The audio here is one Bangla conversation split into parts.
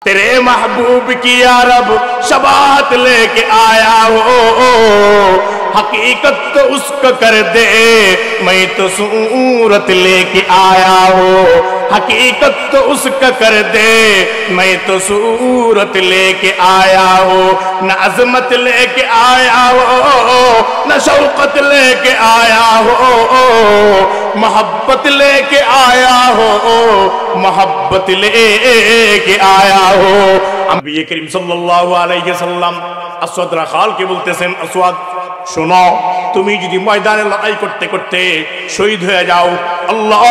तेरे महबूब की यारब शबाहत लेके आया हो, हकीकत तो उसको कर दे, मैं तो सूरत लेके आया हो। हकीकत तो उसका कर दे, मैं तो सूरत लेके आया हो। न अजमत लेके आया हो, न शौकत लेके आया हो, मोहब्बत लेके आया हो, मोहब्बत लेके आया हो। नबी करीम सल्लल्लाहु अलैहि वसल्लम আসওয়াদ রাখালকে বলতেছেন, আসওয়াদ শোনো, তুমি যদি ময়দানে লড়াই করতে করতে শহীদ হয়ে যাও, আল্লাহ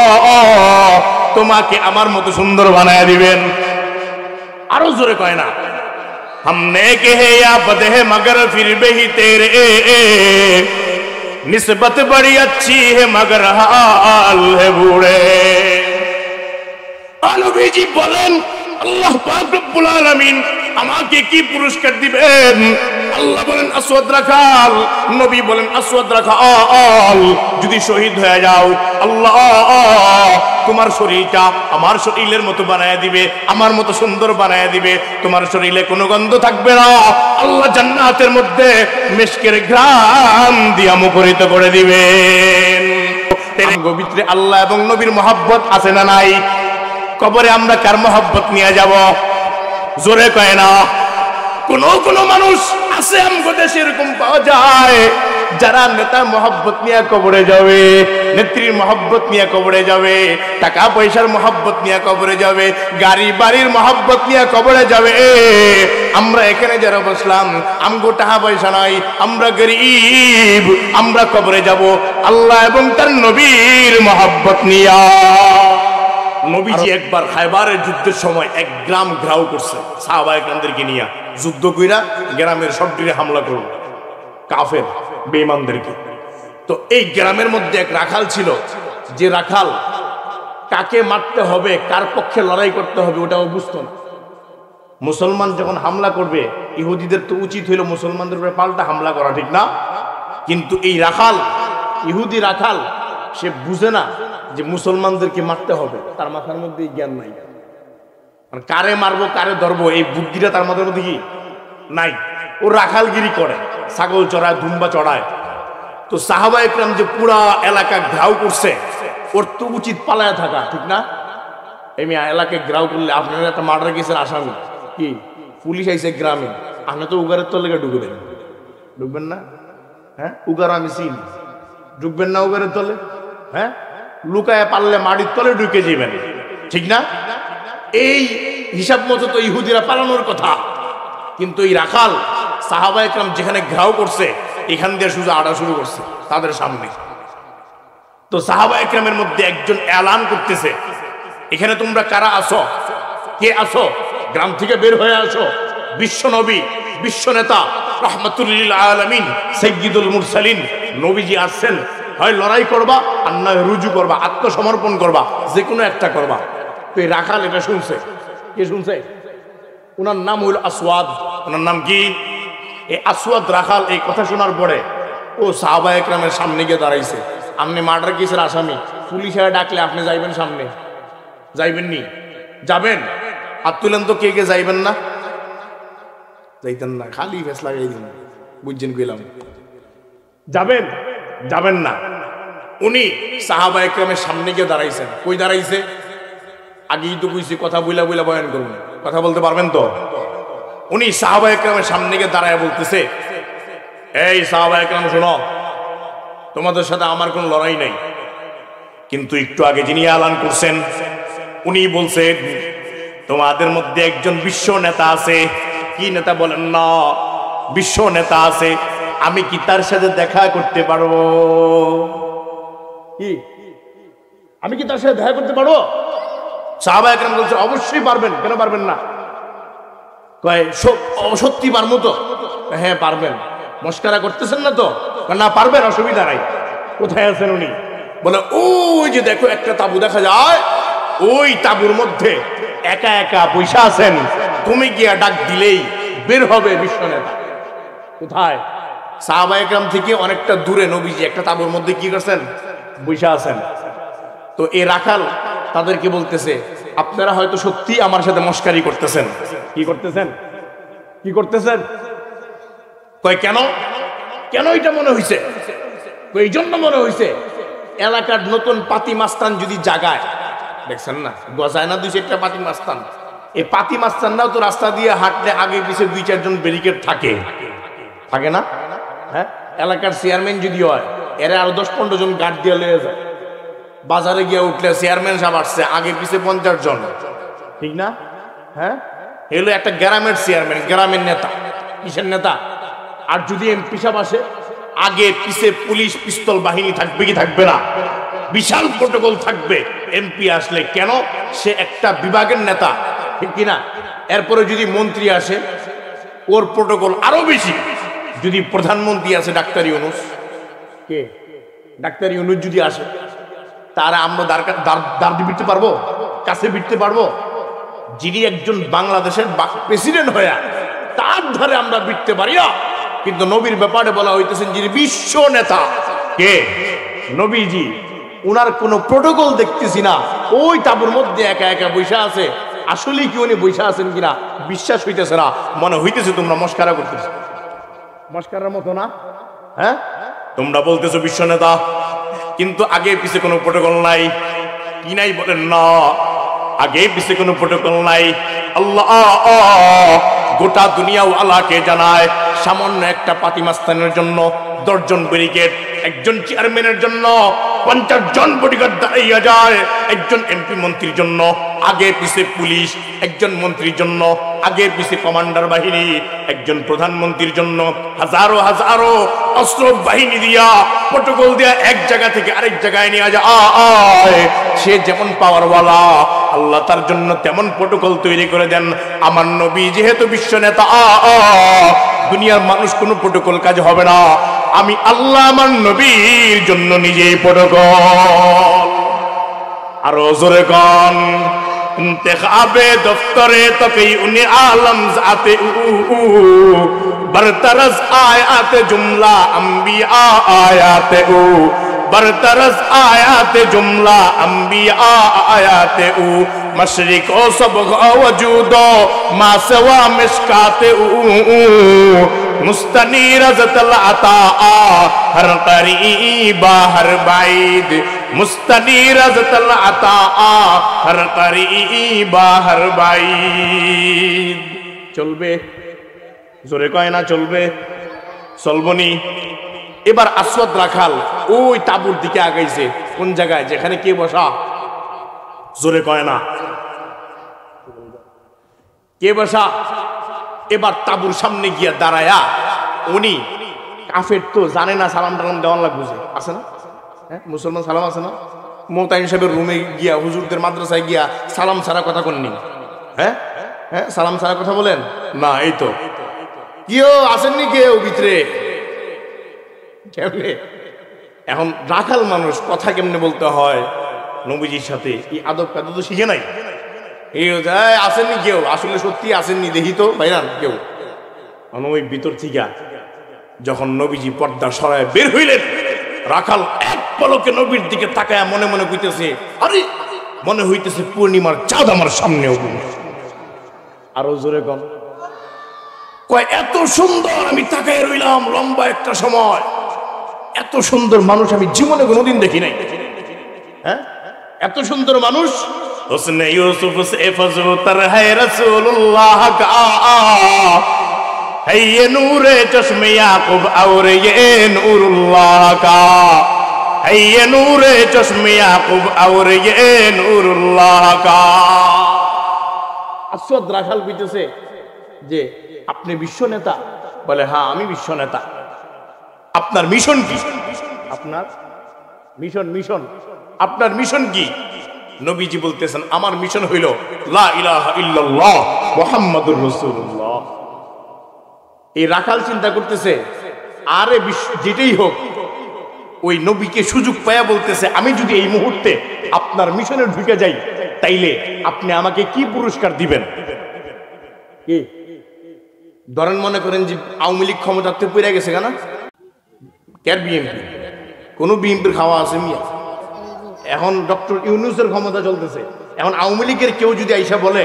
তোমাকে আমার মতো সুন্দর বানায় দিবেন। আরো জোরে কয় না, हमने के है या बद है मगर फिर भी तेरे निस्बत बड़ी अच्छी है मगर हाल है बूढ़े। नबी जी বলেন, আল্লাহ পাক রব্বুল আলামিন আমাকে কি পুরস্কার দিবেন? আল্লাহ বলেন আসওয়াদ রাখাল, নবী বলেন আসওয়াদ রাখাল, যদি শহীদ হয়ে যাও আল্লাহ তোমার শরীরটা আমার শরীরের মতো বানায় দিবে, আমার মতো সুন্দর বানায় দিবে। তোমার শরীরে কোনো গন্ধ থাকবে না। আল্লাহ জান্নাতের মধ্যে মিশকের ঘ্রাণ দিয়া মুখরিত করে দিবেন। ভিতরে আল্লাহ এবং নবীর মহব্বত আছে না নাই? কবরে আমরা কার মহব্বত নিয়ে যাব? জোরে কয় না। কোন মানুষ আছে আমগো দেশে এরকম পাওয়া যায় যারা নেতা মহব্বত নিয়ে কবরে যাবে, নেত্রীর মহব্বত নিয়ে কবরে যাবে, টাকা পয়সার মহব্বত নিয়ে কবরে যাবে, গাড়ি বাড়ির মহব্বত নিয়ে কবরে যাবে। আমরা এখানে যারা বসলাম আমগো টাকা পয়সা নাই, আমরা গরিব, আমরা কবরে যাব আল্লাহ এবং তার নবীর মহব্বত নিয়া। নবীজি একবার খায়বারের যুদ্ধের সময় এক গ্রাম ঘেরাও করছে সাহাবায়ে কেরামদেরকে নিয়ে, যুদ্ধ কইরা গ্রামের সব দিকে হামলা করল কাফের বেঈমানদেরকে। তো এই গ্রামের মধ্যে এক রাখাল ছিল, যে রাখাল কাকে মারতে হবে, কার পক্ষে লড়াই করতে হবে ওটাও বুঝতো না। মুসলমান যখন হামলা করবে, ইহুদিদের তো উচিত হইল মুসলমানদের উপরে পাল্টা হামলা করা, ঠিক না? কিন্তু এই রাখাল, ইহুদি রাখাল, সে বুঝে না যে মুসলমানদেরকে মারতে হবে, তার মাথার মধ্যে জ্ঞান নাই। কারে মারবো কারে ধরবো এই বুদ্ধিটা তার মাথার মধ্যে কি নাই। ও রাখালগিরি করে, ছাগল চড়ায়, দুম্বা চড়ায়। তো সাহাবায়ে কেরাম যে পুরা এলাকা ঘেরাও করছে, ওর তো উচিত পালায়া থাকা, ঠিক না? এই এলাকায় ঘেরাও করলে আপনারা একটা মার্ডার কেসের আসামি, কি পুলিশ আইছে গ্রামে, আপনি তো উগারের তলে ঢুকবেন, ঢুকবেন না? হ্যাঁ, উগার আমি চিনি, ঢুকবেন না উগারের তলে? হ্যাঁ, লুকায় পারলে মাটির তলে ঢুকে যাবেন, ঠিক না? এই হিসাব মতো তো ইহুদিরা পালানোর কথা। কিন্তু এই রাখাল সাহাবায়ে কেরাম যেখানে ঘেরাও করছে এখান দিয়ে সোজা আড়া শুরু করছে তাদের সামনে। তো সাহাবায়ে কেরামের মধ্যে একজন এলান করতেছে, এখানে তোমরা কারা আসো, কে আসো, গ্রাম থেকে বের হয়ে আসো। বিশ্ব নবী, বিশ্ব নেতা, রাহমাতুল লিল আলামিন, সাইয়্যিদুল মুরসালিন নবীজি আসছেন, হয় লড়াই করবা আর নয় রুজু করবা, আত্মসমর্পণ করবা, যে কোনো একটা করবা। তো এই রাখাল এটা শুনছে। কে শুনছে? ওনার নাম হইল আসওয়াদ। ওনার নাম কি? এই আসওয়াদ রাখাল এই কথা শোনার পরে ও সাহাবায়ে কেরামের সামনে গিয়ে দাঁড়াইছে। আপনি মার্ডার কেসের আসামি, পুলিশে ডাকলে আপনি যাইবেন সামনে? যাইবেন নি? যাবেন? হাত তুলেন তো, কে কে যাইবেন না? যাইতেন না, খালি ফেস লাগাই দিন, বুঝছেন কইলাম? যাবেন? যাবেন না। উনি সাহাবায়ে কেরামের সামনে গিয়ে দাঁড়াইছেন। কই দাঁড়াইছে? আগেই তো কইছি কথা বইলা বইলা বয়ান করুন, কথা বলতে পারবেন তো? উনি সাহাবায়ে কেরামের সামনে গিয়ে দাঁড়ায় বলতেছে, এই সাহাবায়ে কেরাম শোনো, তোমাদের সাথে আমার কোনো লড়াই নাই, কিন্তু একটু আগে যিনি এলান করছেন উনি বলছেন তোমাদের মধ্যে একজন বিশ্ব নেতা আছে। কি নেতা বলেন না? বিশ্ব নেতা আছে, আমি কি তার সাথে দেখা করতে পারবো? কি আমি কি তার সাথে দেখা করতে পারবো? সাহাবায়ে কেরাম বলছে অবশ্যই পারবেন, কেন পারবেন না? কয় সত্যি পারবো তো? হ্যাঁ পারবেন। মস্কারা করতেছেন না তো? না পারবেন, অসুবিধা নাই। কোথায় আছেন উনি? বলে ওই যে দেখো একটা তাবু দেখা যায়, ওই তাবুর মধ্যে একা একা বৈশা আছেন, তুমি গিয়া ডাক দিলেই বের হবে বিশ্ব নেতা। কোথায়? সাহাবায়ে কেরাম থেকে অনেকটা দূরে নবীজি একটা তাবুর মধ্যে কি করছেন? বৈশা আছেন। তো এই রাখাল তাদেরকে বলতেছে আপনারা হয়তো সত্যি আমার সাথে মস্কারি করতেছেন, কি করতেছেন? কি করতেছেন? কয় কেন? কেন এটা মনে হইছে? এই জন্য মনে হইছে এলাকার নতুন পাতি মাস্তান যদি জাগায়, দেখছেন না গজায় না 2-4টা পাতি মাস্তান, এই পাতি মাস্তানরাও তো রাস্তা দিয়ে হাঁটলে আগে পিছিয়ে 2-4 জন ব্যারিকেড থাকে, থাকে না? হ্যাঁ, এলাকার চেয়ারম্যান যদি হয় এরা আরো 10-15 জন গার্ড দিয়ে লয়ে যায়। বাজারে গিয়ে উঠলে চেয়ারম্যান সাহেব আসছে, আগে পিছিয়ে 50 জন, ঠিক না? হ্যাঁ, এগুলো একটা গ্রামের চেয়ারম্যান, গ্রামের নেতা। কিসের নেতা? আর যদি এমপি সাহেব আসে, আগে পিছে পুলিশ পিস্তল বাহিনী থাকবে কি থাকবে না? বিশাল প্রটোকল থাকবে এমপি আসলে। কেন? সে একটা বিভাগের নেতা, ঠিক কিনা? এরপরে যদি মন্ত্রী আসে ওর প্রটোকল আরো বেশি। যদি প্রধানমন্ত্রী আসে ডাক্তার ইউনূস, কে ডাক্তার ইউনূস যদি আসে, তারা আমরা দাঁড় বিটতে পারবো? কাছে বিটতে পারবো? যিনি একজন বাংলাদেশের প্রেসিডেন্ট হয়ে তার ধারে আমরা বিটতে পারি না। কিন্তু নবীর ব্যাপারে বলা হইতেছেন যিনি বিশ্ব নেতা, কে? নবীজি। উনার কোনো প্রটোকল দেখতেছি না। ওই তাবুর মধ্যে একা একা বৈশা আছে। আসলে কি উনি বৈশা আছেন কিনা বিশ্বাস হইতেছে না, মনে হইতেছে তোমরা মস্কারা করতেছো। মস্কারার মতো না? হ্যাঁ, তোমরা বলতেছো বিশ্ব নেতা, কিন্তু আগে পিছে কোনো প্রটোকল নাই। কি নাই বলেন না? আগে পিছে কোনো প্রটোকল নাই। আল্লাহ গোটা দুনিয়া আল্লাহকে জানায় সামান্য একটা পাতিমাস্তানের জন্য 10 জন ব্যারিকেড, একজন চেয়ারম্যানের জন্য 50 জন বডিগার্ড দাঁড়াইয়া যায়, একজন এমপি মন্ত্রীর জন্য আগে পিছে পুলিশ, একজন মন্ত্রীর জন্য আগে পিছে কমান্ডার বাহিনী, একজন প্রধানমন্ত্রীর জন্য হাজারো হাজারো অস্ত্র বাহিনী দিয়া প্রটোকল দিয়া এক জায়গা থেকে আরেক জায়গায় নিয়ে যায়। সে যেমন পাওয়ারওয়ালা, আল্লাহ তার জন্য তেমন প্রটোকল তৈরি করে দেন। আমার নবী যেহেতু বিশ্ব নেতা, দুনিয়ার মানুষ কোনো প্রটোকল কাজ হবে না। আমি আল্লাহ আমার নবীর জন্য নিজেই প্রটোকল। আরো জোরে গান, ইন্তেখাবে দফতরে তকই উনি আলম জাতে বরতরস আয়াতে জুমলা আম্বিয়া আয়াতে बरतरस आयाते जुमला अंबिया आयाते मशरिक ओ सब वजूदो मासवा मिशकाते मुस्तनीर ज़तल अता हर करीबा हर बाइद मुस्तनीर ज़तल अता हर करीबा हर बाइद। চলবে জোরে কয় না চলবে? চলবনি। এবার আসওয়াদ রাখাল ওই তাবুর দিকে আগাইছে। কোন জায়গায়? যেখানে কে বসা? জোরে কয় না কে বসা? এবার তাবুর সামনে গিয়া দাঁড়ায়া উনি, কাফের তো জানে না সালাম টালাম দেওয়ান লাগবে, আছে না? হ্যাঁ, মুসলমান সালাম আছে না? মোতাইন সাহেবের রুমে গিয়া, হুজুরদের মাদ্রাসায় গিয়া সালাম ছাড়া কথা কননি? হ্যাঁ হ্যাঁ, সালাম ছাড়া কথা বলেন না? এই তো কেউ আসেননি, কেউ ভিতরে কেমনে? এখন রাখাল মানুষ কথা কেমনে বলতে হয় নবীজির সাথে, এই আদব কাদব তো শিখে নাই। এই আসেননি কেউ, আসলে সত্যি আসেননি, দেখি তো ভাইরান কেউ। ওই ভিতর থেকে যখন নবীজি পর্দা সরায় বের হইলেন, রাখাল এক পলকে নবীর দিকে তাকায় মনে মনে কইতেছে, আরে মনে হইতেছে পূর্ণিমার চাঁদ আমার সামনে উঠবে। আরো জোরে কম কয়, এত সুন্দর আমি তাকায় রইলাম লম্বা একটা সময়। এত সুন্দর মানুষ আমি জীবনে কোনোদিন দেখি নাই। হ্যাঁ, এত সুন্দর মানুষ। হুসনে ইউসুফ সে ফজুতর है रसूलुल्लाह का है ये नूरे चश्मे याकूब और ये नूरुल्लाह का है ये नूरे चश्मे याकूब और ये नूरुल्लाह का। আসওয়াদ রাখাল কইতেছে যে আপনি বিশ্ব নেতা? বলে হ্যাঁ আমি বিশ্ব নেতা। আপনার মিশন কি? আপনার মিশন আপনার মিশন কি? নবীজি বলতেছেন আমার মিশন হইল লা ইলাহা ইল্লাল্লাহ মুহাম্মাদুর রাসূলুল্লাহ। এই রাখাল চিন্তা করতেছে আরে যেটাই হোক ওই নবীকে সুযোগ পায়া বলতেছে আমি যদি এই মুহূর্তে আপনার মিশনে ঢুকে যাই তাইলে আপনি আমাকে কি পুরস্কার দিবেন? কি ধরেন, মনে করেন যে আওয়ামী লীগ ক্ষমতাতে পড়ে গেছে কেন, কেন বিএনপি? কোন বিএনপির খাওয়া আছে মিয়া? এখন ডক্টর ইউনূসের ক্ষমতা চলতেছে। এখন আওয়ামী লীগের কেউ যদি আইসা বলে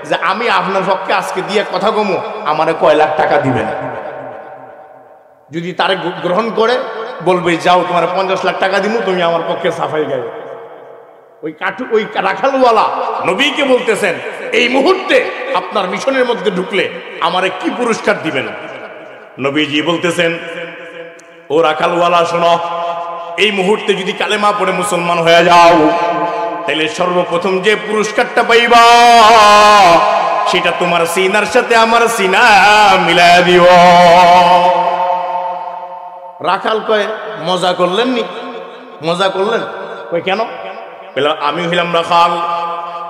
যে আমি আপনার পক্ষে আজকে দিয়ে কথা কমু, আমারে কয় লাখ টাকা দিবেন। যদি তারে গ্রহণ করে বলবে যাও তোমার 50 লাখ টাকা দিব, তুমি আমার পক্ষে সাফাই গাইবে। ওই রাখালওয়ালা নবীকে বলতেছেন এই মুহূর্তে আপনার মিশনের মধ্যে ঢুকলে আমারে কি পুরস্কার দিবেন? নবীজি বলতেছেন ও রাখালওয়ালা শোনো, এই মুহূর্তে যদি কালেমা পড়ে মুসলমান হয়ে যাও তাহলে সর্বপ্রথম যে পুরস্কারটা পাইবা সেটা তোমার সিনার সাথে আমার সিনা মিলায়া দিও। রাখাল কয় মজা করলেন নি? মজা করলেন? কয় কেন? বলে আমি হইলাম রাখাল,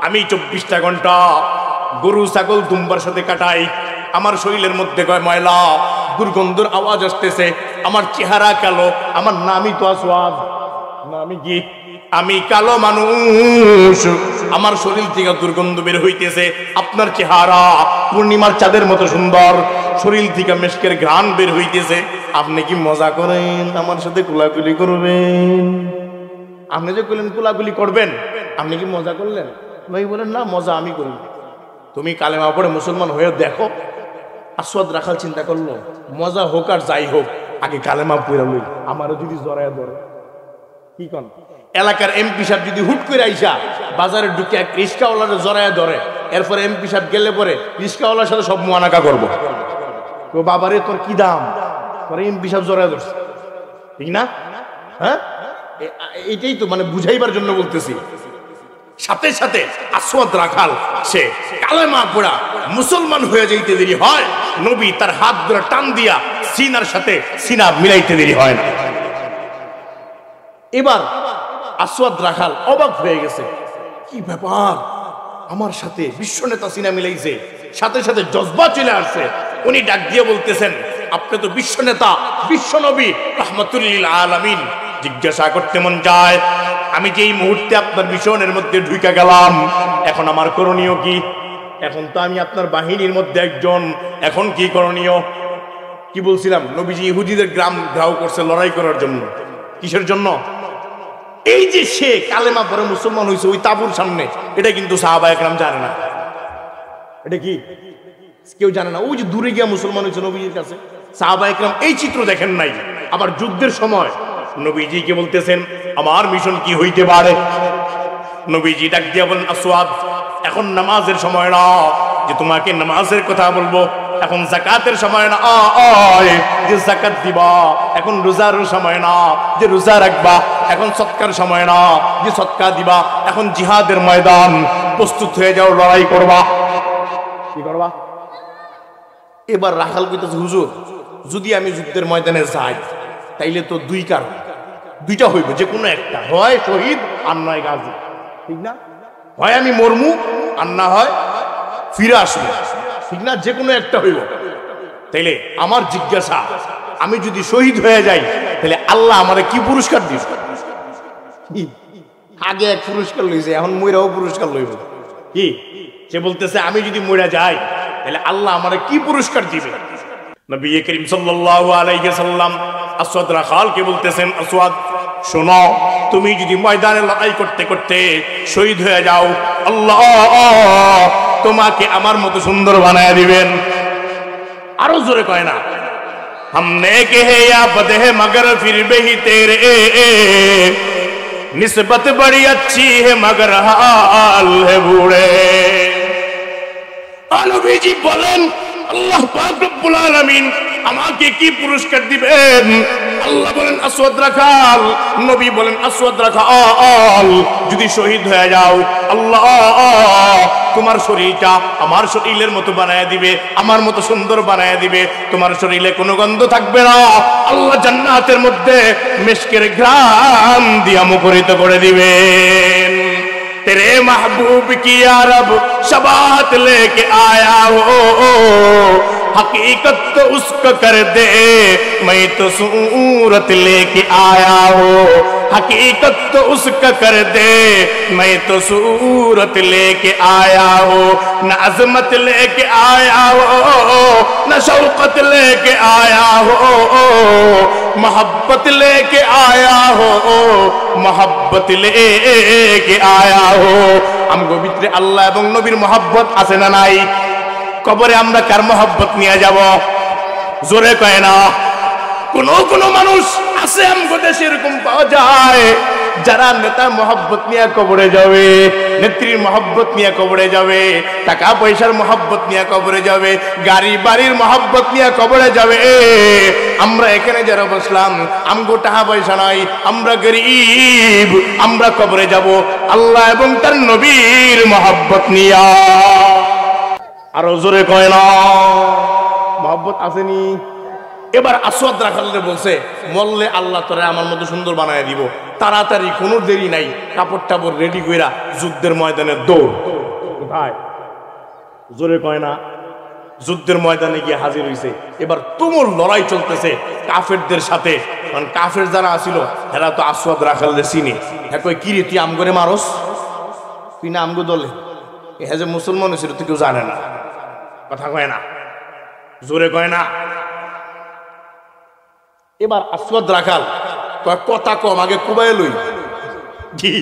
আমি 24টা ঘন্টা গরু ছাগল দুম্বার সাথে কাটাই, আমার শরীরের মধ্যে কয় ময়লা, দুর্গন্ধর আওয়াজ আসতেছে, আমার চেহারা কালো, আমার নামই তো আসওয়াদ, নামই কি? আমি কালো মানুষ, আমার শরীর থেকে দুর্গন্ধ বের হইতেছে, আপনার চেহারা পূর্ণিমার চাঁদের মতো সুন্দর, শরীর থেকে মেশকের ঘ্রাণ বের হইতেছে, আপনি কি মজা করেন? আমার সাথে কুলাকুলি করবেন? আপনি যে বললেন কুলাকুলি করবেন, আপনি কি মজা করলেন? নবী বলেন না, মজা আমি করি। তুমি কালেমা পড়ে মুসলমান হয়ে দেখো। আসওয়াদ রাখাল চিন্তা করলো মজা হোক আর যাই হোক, আগে কালেমা পড়ে লই, আমারও যদি জড়ায় ধরে। কি কন? এলাকার এমপি সাহেব যদি হুট করে আইসা বাজারে ঢুকে এক রিস্কাওয়ালার জড়ায় ধরে, এরপরে এমপি সাহেব গেলে পরে রিস্কাওয়ালার সাথে সব মুয়ানাকা করবো, তো বাবারে তোর কি দাম, তোর এমপি সাহেব জড়ায় ধরছে, ঠিক না? হ্যাঁ, এটাই তো মানে বুঝাইবার জন্য বলতেছি। সাথে সাথে আসওয়াদ রাখাল সে কালেমা পড়া মুসলমান হয়ে যাইতে দেরি হয়, নবী তার হাত ধরে টান দিয়া সিনার সাথে সিনা মিলাইতে দেরি হয় না। এবার আসওয়াদ রাখাল অবাক হয়ে গেছে, কি ব্যাপার, আমার সাথে বিশ্ব নেতা সিনা মিলাইছে, সাথে সাথে জজবা চলে আসছে। উনি ডাক দিয়ে বলতেছেন আপনি তো বিশ্ব নেতা, বিশ্ব নবী রাহমাতুল লিল আলামিন, জিজ্ঞাসা করতে মন যায় আমি যে এই মুহূর্তে আপনার মিশনের মধ্যে ঢুকে গেলাম, এখন আমার করণীয় কি? এখন তো আমি আপনার বাহিনীর মধ্যে একজন, এখন কি করণীয়? কি বলছিলাম, নবীজি ইহুদিদের গ্রাম ঘাও করছে লড়াই করার জন্য। কিসের জন্য? এই যে সে কালেমা পড়ে মুসলমান হয়েছে ওই তাবুর সামনে, এটা কিন্তু সাহাবা একরাম জানে না। এটা কি কেউ জানে না? ওই যে দূরে গিয়া মুসলমান হয়েছে নবীজির কাছে, সাহাবা একরাম এই চিত্র দেখেন নাই। আবার যুদ্ধের সময় নবীজিকে বলতেছেন আমার মিশন কি হইতে পারে? নবীজি ডাক দিয়া বলেন আসওয়াদ, এখন নামাজের সময় না যে তোমাকে নামাজের কথা বলবো, এখন যাকাতের সময় না যে যাকাত দিবা, এখন রোজার সময় না যে রোজা রাখবা, এখন সৎকার সময় না যে সৎকার দিবা, এখন জিহাদের ময়দান, প্রস্তুত হয়ে যাও, লড়াই করবা। কি করবা? এবার রাখাল কইতেছে হুজুর যদি আমি যুদ্ধের ময়দানে যাই তাইলে তো দুই কারণ, দুইটা হইব, যে কোনো একটা, হয় শহীদ আর নয় গাজী, ঠিক না? হয় আমি মরমু আর না হয় ফিরে আসবো, ঠিক না? যে কোনো একটা হইব। তাইলে আমার জিজ্ঞাসা, আমি যদি শহীদ হয়ে যাই তাহলে আল্লাহ আমারে কি পুরস্কার দিবে? আগে এক পুরস্কার লইছে, এখন মইরাও পুরস্কার লইব। কি সে বলতেছে আমি যদি মইরা যাই তাহলে আল্লাহ আমারে কি পুরস্কার দিবে? নবী করিম সাল্লাল্লাহু আলাইহি সাল্লাম আসওয়াদ রাখালকে বলতেছেন আসওয়াদ শোনো, তুমি যদি ময়দানে লড়াই করতে করতে শহীদ হয়ে যাও, আল্লাহ তোমাকে আমার মতো সুন্দর বানায় দিবেন। আরো জোরে কয় না, हमने के है या बद है मगर फिर भी तेरे निस्बत बड़ी अच्छी है मगर हाल है बूढ़े। নবীজি বলেন আল্লাহ পাক রব্বুল আলামিন আমাকে কি পুরস্কার দিবেন? আল্লাহ বলেন আসওয়াদ রাখাল, নবী বলেন আসওয়াদ রাখাল যদি শহীদ হয়ে যাও আল্লাহ তোমার শরীরটা আমার শরীরের মতো বানায় দিবে, আমার মতো সুন্দর বানায় দিবে, তোমার শরীরে কোনো গন্ধ থাকবে না, আল্লাহ জান্নাতের মধ্যে মিশকের ঘ্রাণ দিয়া মুখরিত করে দিবেন। तेरे महबूब की यारब शबाहत लेके आया हो, हकीकत तो उसको कर दे, मैं तो सूरत लेके आया हो, हकीकत तो उसका कर दे, मैं तो सूरत लेके आया हो, न अजमत लेके आया हो, न शौकत लेके आया हो, मोहब्बत लेके आया हो, मोहब्बत लेके आया हो। আমগো ভিতরে আল্লাহ এবং নবীর মোহাব্বত আছে না নাই? কবরে আমরা কার মোহাব্বত নিয়ে যাব? জোরে কয় না। কোন মানুষ আছে আমগো দেশে এরকম পাওয়া যায় যারা নেতার মোহাব্বত নিয়ে কবরে যাবে, নেত্রীর মোহাব্বত নিয়ে কবরে যাবে, টাকা পয়সার মোহাব্বত নিয়ে কবরে যাবে, গাড়ি বাড়ির মোহাব্বত নিয়ে কবরে যাবে। আমরা এখানে যারা বসলাম আমগো টাকা পয়সা নাই, আমরা গরিব, আমরা কবরে যাব আল্লাহ এবং তার নবীর মোহাব্বত নিয়া। আরো জোরে কয় না মোহাব্বত আসেনি? এবার আসওয়াদ রাখালে বলছে, মরলে আল্লাহ তোরে আমার মতো সুন্দর বানায় দিব, তাড়াতাড়ি কোনো দেরি নাই, কাপড় টাপড় রেডি কইরা যুদ্ধের ময়দানে দৌড়। কোথায়? জোরে কয় না। যুদ্ধের ময়দানে গিয়ে হাজির হইছে। এবার তুমুল লড়াই চলতেছে কাফেরদের সাথে, কারণ কাফের যারা আসিল এরা তো আসওয়াদ রাখালে চিনি। হ্যাঁ কই কি রে তুই আমগরে মারস? তুই না আমগো দলে? হ্যাঁ যে মুসলমান হয়েছিল তুই কেউ জানে না, কথা কয় না, জোরে কয় না। এবার আসওয়াদ রাখাল কথা কম, আগে কুবাই লই কি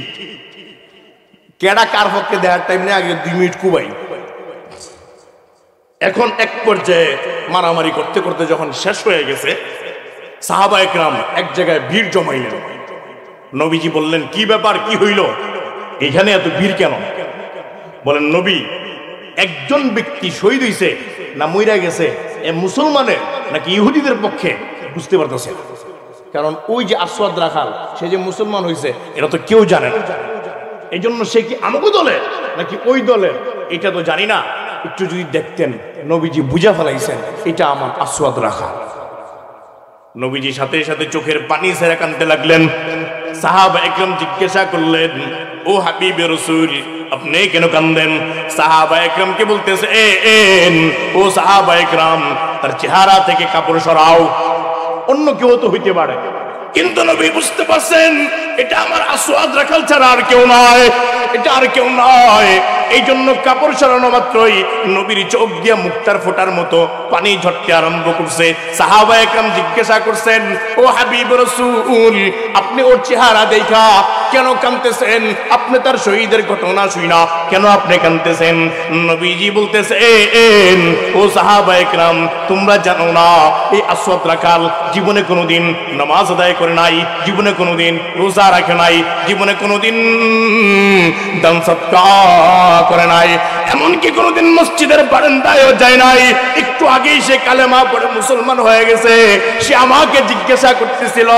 কেডা কার পক্ষে দেওয়ার টাইম নেই, আগে 2 মিনিট কুবাই। এখন এক পর্যায়ে মারামারি করতে করতে যখন শেষ হয়ে গেছে, সাহাবা একরাম এক জায়গায় ভিড় জমাইলেন। নবীজি বললেন, কি ব্যাপার, কি হইল, এখানে এত ভিড় কেন? বলেন, নবী, একজন ব্যক্তি শহীদ হইছে না মইরা গেছে, এ মুসলমানের নাকি ইহুদিদের পক্ষে বুঝতে পারতেছে, কারণ ওই যে আসওয়াদ রাখাল সে যে মুসলমান হয়েছে এটা তো কেউ জানে না। এই জন্য সে কি আমাকে দলে নাকি ওই দলে এটা তো জানি না। একটু যদি দেখতেন নবীজি বুঝা ফেলাইছেন এটা আমার আসওয়াদ রাখাল। নবীজি সাথে সাথে চোখের পানি ছেড়ে কাঁদতে লাগলেন। সাহাবা একরাম জিজ্ঞাসা করলেন, ও হাবিবে রাসূল, আপনি কেন কাঁদেন? সাহাবা একরামকে বলতেছে, ও সাহাবা একরাম, তার চেহারা থেকে কাপড় সরাও। অন্য কেউ তো হইতে পারে, কিন্তু নবী বুঝতে পারছেন এটা আমার আসওয়াদ রাখাল ছাড়া আর কেউ নয়, এটা আর কেউ নয়। এই জন্য কাপড় সরানো মাত্রই নবীর চোখ দিয়া মুক্তার ফোটার মতো পানি ঝরতে আরম্ভ করছে। সাহাবা একরাম জিজ্ঞাসা করছেন, ও হাবিব রাসূল, আপনি ওর চেহারা দেখা কেন কাঁদতেছেন? আপনি তার শহীদের ঘটনা শুনা কেন আপনি কাঁদতেছেন? নবীজি বলতেছে, ও সাহাবা একরাম, তোমরা জানো না এই আসওয়াদ রাখাল জীবনে কোনোদিন নামাজ আদায় করে নাই, জীবনে কোনোদিন রোজা রাখে নাই, জীবনে কোনোদিন দান সদকা করে নাই, এমনকি কোনোদিন মসজিদের বারান্দায়ও যায় নাই। একটু আগেই সে কালেমা পড়ে মুসলমান হয়ে গেছে। সে আমাকে জিজ্ঞাসা করতেছিল,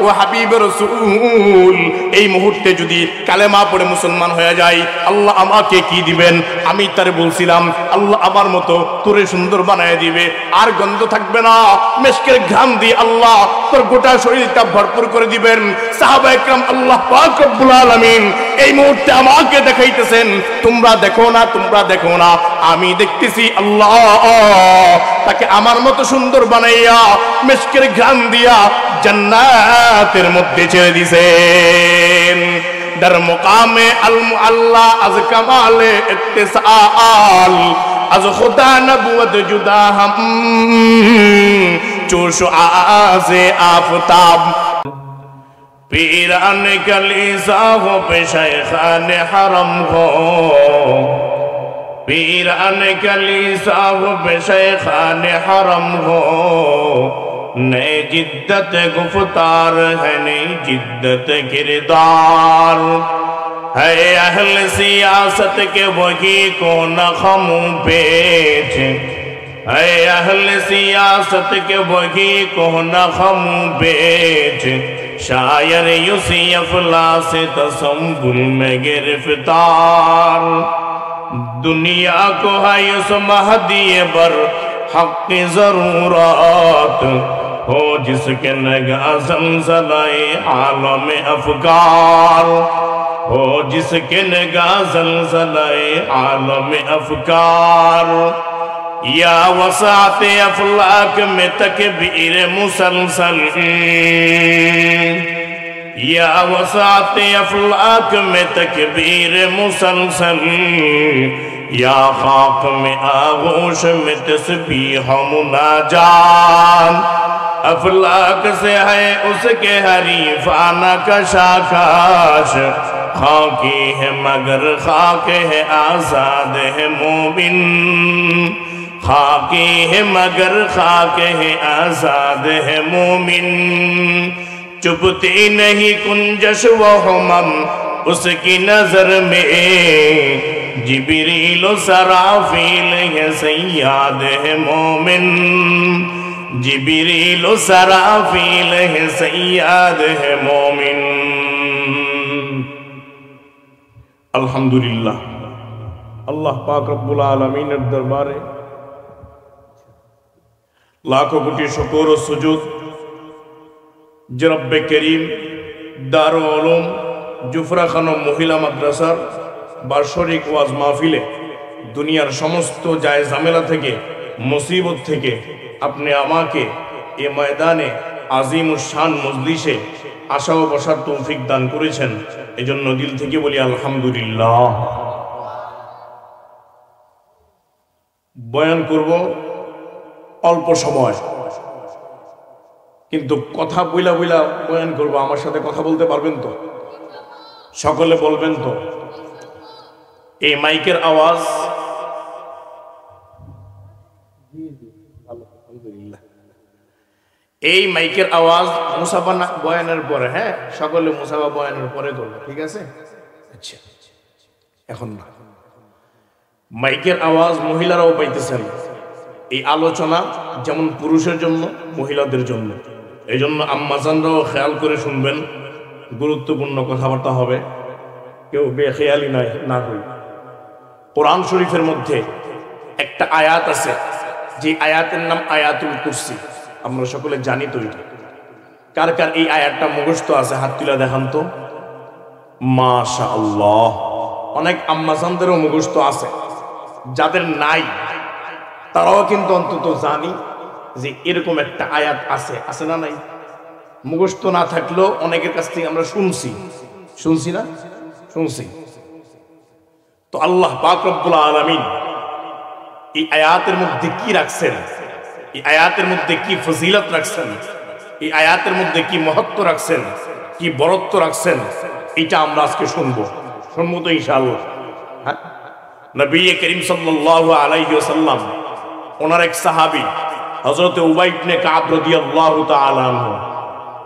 ও হাবিব রাসূল, এই মুহূর্তে যদি কালেমা পড়ে মুসলমান হয়ে যায় আল্লাহ আমাকে কি দিবেন? আমি তারে বলছিলাম, আল্লাহ আমার মতো তোরে সুন্দর বানায় দিবে, আর গন্ধ থাকবে না, মেশকের ঘ্রাণ দিয়ে আল্লাহ তোর গোটা শরীরটা ভরপুর করে দিবেন। সাহাবা একরাম, আল্লাহ পাক রব্বুল আলামিন এই মুহূর্তে আমাকে দেখাইতেছেন, তোমরা দেখো না, তোমরা দেখো না, আমি দেখতেছি আল্লাহ তাকে আমার মতো সুন্দর বানাইয়া মেশকের ঘ্রাণ দিয়া জান্নাতের মধ্যে ছেড়ে দিছেন। در مقام المعلا از کمال اتصال از خدا نبوت جدا ہم چوش آز آفتاب پیران کلیسا ہو پہ شیخان حرم ہو پیران کلیسا ہو پہ شیخان حرم ہو نئے جدت گفتار ہے نئی جدت کردار ہے اہل سیاست کے وہی کو نخم پیچ ہے اہل سیاست کے وہی کو نخم پیچ شاعر یوسی افلاس تسنبل میں گرفتار دنیا کو ہے اس مہدی بر حق کی ضرورت ہو جس کے نگاہ زلزلہ عالم افکار ہو جس کے نگاہ زلزلہ عالم افکار یا وسعت افلاک میں تکبیر مسلسل یا وسعت افلاک میں تکبیر مسلسل या खाक में आगोश में तस्बीह मुनाजात, अफलाक से है उसके हरीफाना कशाकाश। खाकी है मगर खाक है आजाद है मोमिन, खाकी है मगर खाक है आजाद है मोमिन। चुपती नहीं कुंजश व हमम उसकी नजर में, जिब्रील सराफील है सैयाद है मोमिन, जिब्रील सराफील है सैयाद है मोमिन। अल्हम्दुलिल्लाह, अल्लाह पाक रब्बुल आलमीনের दरबारे लाखों कोटि शुक्र और सुजूद যে রব্বে করিম দারুল উলুম জুফরা খানম মহিলা মাদ্রাসার বার্ষিক ওয়াজ মাহফিলে দুনিয়ার সমস্ত জায় ঝামেলা থেকে মুসিবত থেকে আপনি আমাকে এই ময়দানে আজিমুশ শান মজলিসে আসা ও বসার তৌফিক দান করেছেন, এজন্য দিল থেকে বলি আলহামদুলিল্লাহ। বয়ান করব অল্প সময়, কিন্তু কথা বইলা বইলা বয়ান করব। আমার সাথে কথা বলতে পারবেন তো? সকলে বলবেন তো? এই মাইকের আওয়াজ এই মাইকের আওয়াজ মুসাফা বয়ানের পরে, হ্যাঁ সকলে মুসাফা বয়ানের পরে করবে, ঠিক আছে? আচ্ছা, এখন না, মাইকের আওয়াজ মহিলারাও পাইতেছেন। এই আলোচনা যেমন পুরুষের জন্য মহিলাদের জন্য, এই জন্য আম্মাজানরাও খেয়াল করে শুনবেন, গুরুত্বপূর্ণ কথাবার্তা হবে, কেউ বেখেয়ালি না হই। কোরআন শরীফের মধ্যে একটা আয়াত আছে, যে আয়াতের নাম আয়াতুল কুরসি। আমরা সকলে জানি তো এটা। কার কার এই আয়াতটা মুখস্থ আছে হাত তুলে দেখান তো। মাশাআল্লাহ, অনেক আম্মাজানদেরও মুখস্থ আছে। যাদের নাই তারাও কিন্তু অন্তত জানি যে এরকম একটা আয়াত আছে, আছে না নাই? মুখস্থ না থাকলেও অনেকের কাছ থেকে আমরা শুনছি না? শুনছি তো। আল্লাহ পাক রব্বুল আলামিন এই আয়াতের মধ্যে কি রাখছেন, এই আয়াতের মধ্যে কি ফজিলত রাখছেন, এই আয়াতের মধ্যে কি মহত্ব রাখছেন, কি বরত্ব রাখছেন, এটা আমরা আজকে শুনবো তো ইনশাআল্লাহ। হ্যাঁ, নবী করিম সাল্লাল্লাহু আলাইহি ওয়াসাল্লাম ওনার এক সাহাবী হযরত উবাই ইবনে কাব রাদিয়াল্লাহু তাআলা আনহু,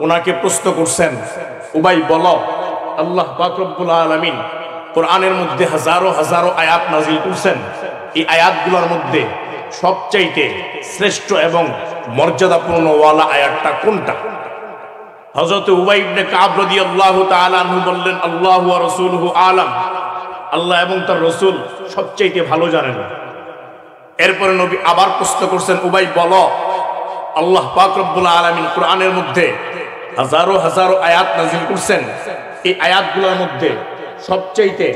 ওনাকে প্রশ্ন করছেন, উবাই বলো, আল্লাহ পাক রব্বুল আলামিন কোরআনের মধ্যে হাজারো হাজারো আয়াত নাযিল করেছেন, এই আয়াতগুলোর মধ্যে সবচাইতে শ্রেষ্ঠ এবং মর্যাদাপূর্ণ ওয়ালা আয়াতটা কোনটা? হযরত উবাই ইবনে কাব রাদিয়াল্লাহু তাআলা আনহু বললেন, আল্লাহু ওয়া রাসূলুহু আলাম, আল্লাহ এবং তার রাসূল সবচাইতে ভালো জানেন। এরপরে নবী আবার প্রশ্ন করছেন, উবাই বলো, আল্লাহ পাক রব্বুল আলামিন কোরআনের মধ্যে হাজারো হাজারো আয়াত নাযিল করেছেন, এই আয়াতগুলোর মধ্যে সবচাইতে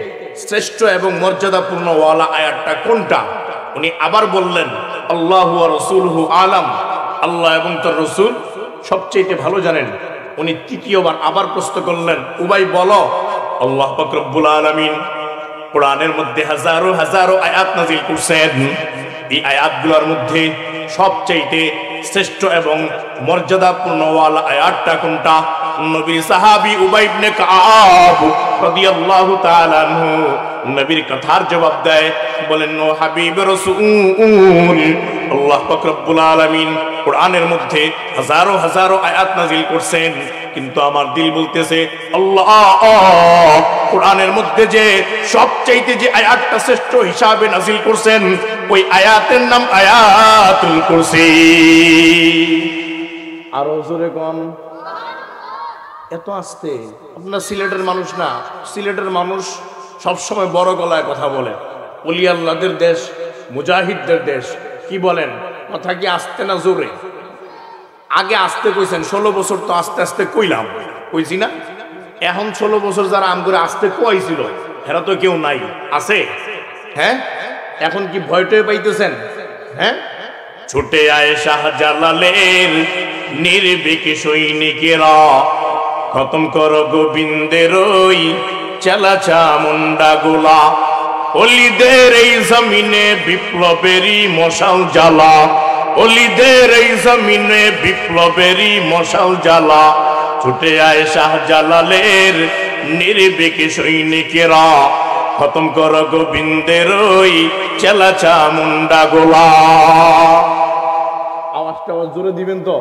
শ্রেষ্ঠ এবং মর্যাদাপূর্ণ ওয়ালা আয়াতটা কোনটা? উনি আবার বললেন, আল্লাহু ওয়া রাসূলুহু আলাম, আল্লাহ এবং তার রাসূল সবচাইতে ভালো জানেন। উনি তৃতীয়বার আবার প্রশ্ন করলেন, উবাই বলো, আল্লাহ পাক রব্বুল আলামিন কোরআনের মধ্যে হাজারো হাজারো আয়াত নাযিল করেছেন, এই আয়াতগুলোর মধ্যে সবচাইতে শ্রেষ্ঠ এবং মর্যাদাপূর্ণ ওয়ালা আয়াতটা কোনটা? নবী সাহাবী উবাই ইবনে কাব রাদিয়াল্লাহু তাআলা আনহু নবীর কথার জবাব দেয়, বলেন, ও হাবিব রাসূল, আল্লাহ পাক রব্বুল আলামিন কোরআনের মধ্যে হাজারো হাজারো আয়াত নাযিল করেছেন, কিন্তু আমার দিল বলতেছে আল্লাহ কোরআনের মধ্যে যে সবচাইতে যে আয়াতটা শ্রেষ্ঠ হিসাবে নাযিল করেছেন, ওই আয়াতের নাম আয়াতুল কুরসি। আর জোরে কোন? এত আস্তে? আপনার সিলেটের মানুষ না, সিলেটের মানুষ সবসময় বড় গলায় কথা বলে। ওলি আল্লাহদের দেশ, মুজাহিদদের দেশ, কি বলেন? কথা কি আস্তে না জোরে? আগে আস্তে কইছেন, 16 বছর তো আস্তে আস্তে কইলাম, কইছি না? এখন 16 বছর যারা আম করে আস্তে কইছিল, এরা তো কেউ নাই, আছে? হ্যাঁ, এখন কি ভয়টয় পাইতেছেন? হ্যাঁ, ছুটে আয় শাহজালালের নির্ভীক সৈনিকেরা, খতম করো গোবিন্দের ওই চেলা চামুন্ডা গোলা। অলিদের এই জমিনে বিপ্লবেরই মশাল জ্বালা, অলিদের এই জমিনে বিপ্লবেরই মশাল জ্বালা, ছুটে আয় শাহজালালের নির্ভীক সৈনিকেরা, খতম কর গোবিন্দের ওই চেলা চামুন্ডা গোলা। আওয়াজটা জোরে দিবেন তো,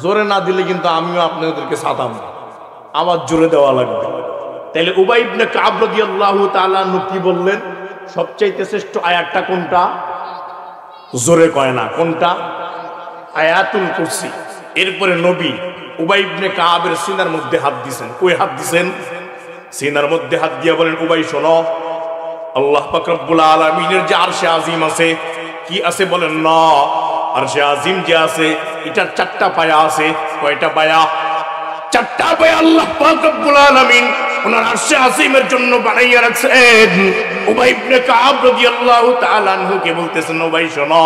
জোরে না দিলে কিন্তু আমিও আপনাদেরকে সাতাম, আওয়াজ জোরে দেওয়া লাগবে। তাহলে উবাই ইবনে কাব রাদিয়াল্লাহু তাআলা আনহু কি বললেন? সবচাইতে শ্রেষ্ঠ আয়াতটা কোনটা? জোরে কয় না, কোনটা? আয়াতুল কুরসি। এরপরে নবী উবাই ইবনে কাবের সিনার মধ্যে হাত দিয়েছেন। কই হাত দিয়েছেন? সিনার মধ্যে হাত দিয়া বলেন, উবাই শোনো, আল্লাহ পাক রব্বুল আলামিনের যে আরশে আজিম আছে, কি আছে বলেন না? আরশে আজিম যে আছে এটার চারটা পায়া আছে। কয়টা পায়া? চারটা পায়া আল্লাহ পাক রব্বুল আলামিন ওনার আরশে আজিমের জন্য বানাইয়া রাখছেন। উবাই ইবনে কাব রাদিয়াল্লাহু তাআলা আনহুকে বলতেছেন, উবাই শোনো,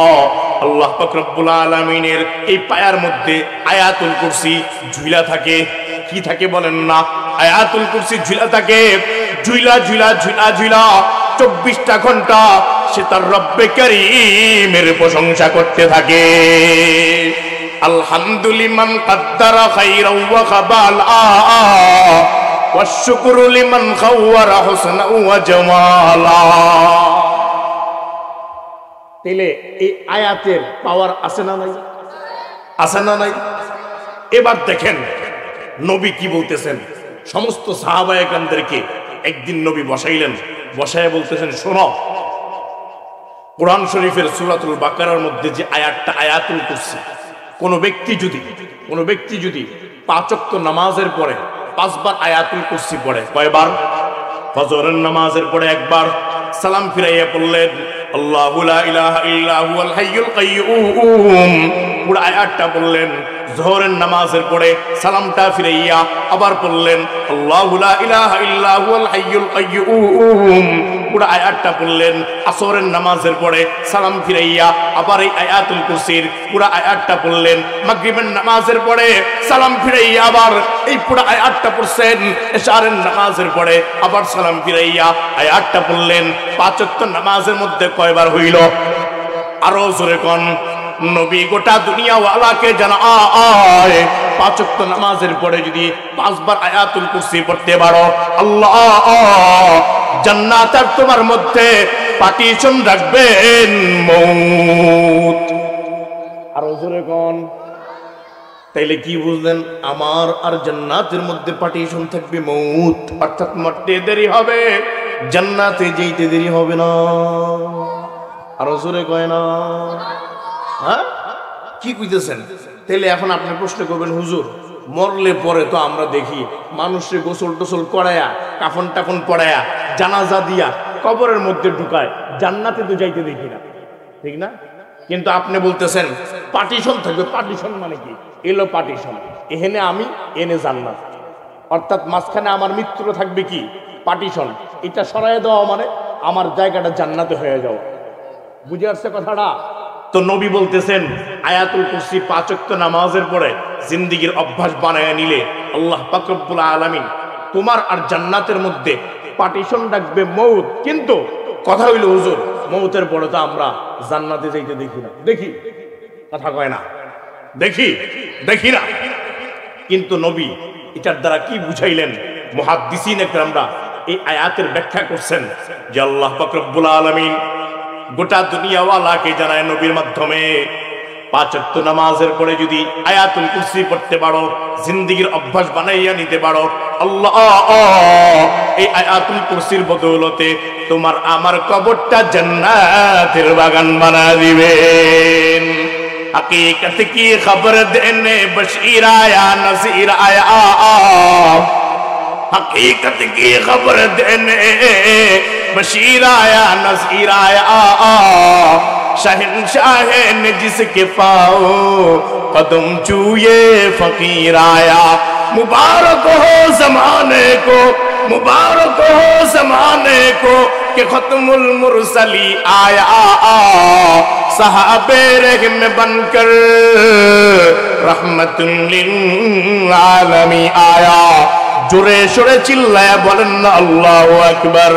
আল্লাহ পাক রব্বুল আলামিনের এই পায়ার মধ্যে আয়াতুল কুরসি ঝুলা থাকে। কি থাকে বলেন না? আয়াতুল কুরসি ঝুলা থাকে। ঝুলা ঝুলা ঝুলা ঝুলা 24টা ঘন্টা সে তার রব্বে কারীমের প্রশংসা করতে থাকে। আলহামদুলিমান কাদ্দারা খাইরাও ওয়া খাবালা ওয়া শুকরু লিমান খাওয়ারা হুসনা ওয়া জামালা। তাহলে এই আয়াতের পাওয়ার আছে না নাই? আছে না নাই? এবার দেখেন নবী কি বলতেছেন। সমস্ত সাহাবায়ে কেরামদেরকে একদিন নবী বসাইলেন, বসায় বলতেছেন, শোনো, কোরআন শরীফের সূরাতুল বাকারার মধ্যে যে আয়াতটা আয়াতুল কুরসি, কোন ব্যক্তি যদি 5 ওয়াক্ত নামাজের পরে 5 বার আয়াতুল কুরসি পড়ে, কয়বার? ফজরের নামাজের পরে একবার, সালাম ফিরাইয়া পড়লেন আল্লাহু লা ইলাহা ইল্লা হুয়াল হাইয়ুল কাইয়্যুম, পুরো আয়াতটা বললেন। যোহরের নামাজের পরে সালামটা ফিরাইয়া আবার পড়লেন আল্লাহু লা ইলাহা ইল্লা হুয়াল হাইয়ুল কাইয়্যুম, পুরো আয়াতটা পড়লেন। আসরের নামাজের পরে সালাম ফিরাইয়া আবার এই আয়াতুল কুরসির পুরো আয়াতটা পড়লেন। মাগরিবের নামাজের পরে সালাম ফিরাইয়া আবার এই পুরো আয়াতটা পড়ছেন। ইশারের নামাজের পরে আবার সালাম ফিরাইয়া আয়াতটা পড়লেন। 5 ওয়াক্ত নামাজের মধ্যে কয়বার হইল? আরো জোরে কোন। নবী গোটা দুনিয়া ওয়ালাকে জানায় 5 ওয়াক্ত নামাজের পরে যদি 5 বার আয়াতুল কুরসি পড়তে পারো, আল্লাহ জান্নাতের তোমার মধ্যে পার্টিশন রাখবেন মউত। আর জোরে কোন। তাইলে কি বুঝলেন? আমার আর জান্নাতের মধ্যে পার্টিশন থাকবে মউত, অর্থাৎ মরতে দেরি হবে, জান্নাতে যেতে দেরি হবে না। আর জোরে কয় না? হ্যাঁ, কি কইতেছেন? তাহলে এখন আপনি প্রশ্ন করবেন, হুজুর মরলে পরে তো আমরা দেখি মানুষের গোসল টোসল করায়া, কাফন টাফন পড়ায়া, জানাজা দিয়া কবরের মধ্যে ঢুকায়, জান্নাতে তো যাইতে দেখি না, ঠিক না? কিন্তু আপনি বলতেছেন পার্টিশন থাকবে। পার্টিশন মানে কি? এলো পার্টিশন, এখানে আমি, এনে জান্নাত, অর্থাৎ মাঝখানে আমার মৃত্যু থাকবে। কি পার্টিশন? এটা সরাই দেওয়া মানে আমার জায়গাটা জান্নাতে হয়ে যাওয়া। বুঝে আসছে কথাটা? তো নবী বলতেছেন আয়াতুল কুরসি 5 ওয়াক্ত নামাজের পরে জিন্দেগীর অভ্যাস বানায় নিলে আল্লাহ পাক রব্বুল আলামিন তোমার আর জান্নাতের মধ্যে পার্টিশন রাখবে মউত। কিন্তু কথা হইল, হুজুর মউতের পরে তো আমরা জান্নাতে যাইতে দেখি না। দেখি, কথা কয় না, দেখি না। কিন্তু নবী এটার দ্বারা কি বুঝাইলেন? মুহাদ্দিসিন একরামরা এই আয়াতের ব্যাখ্যা করছেন যে আল্লাহ পাক রব্বুল আলামিন গোটা দুনিয়াওয়ালাকে জানায় নবীর মাধ্যমে 5 ওয়াক্ত নামাজের পরে যদি আয়াতুল কুরসি পড়তে পারো, জিন্দেগীর অভ্যাস বানাইয়া নিতে পারো, আল্লাহ এই আয়াতুল কুরসির বদৌলতে তোমার আমার কবরটা জান্নাতের বাগান বানায় দিবেন। हकीकत की खबर देने बशीर आया नज़ीर आया, हकीकत की खबर देने बशीर आया नज़ीर आया, शहंशाह ने जिसके पाओ कदम चूये फकीर आया। मुबारक हो ज़माने को, मुबारक हो ज़माने को कि खत्मुल मुरसली आया, सहाबे रहम बनकर रहमतुल लिल आलमीन आया। জোরে সোরে চিল্লায়া বলেন না আল্লাহু আকবার।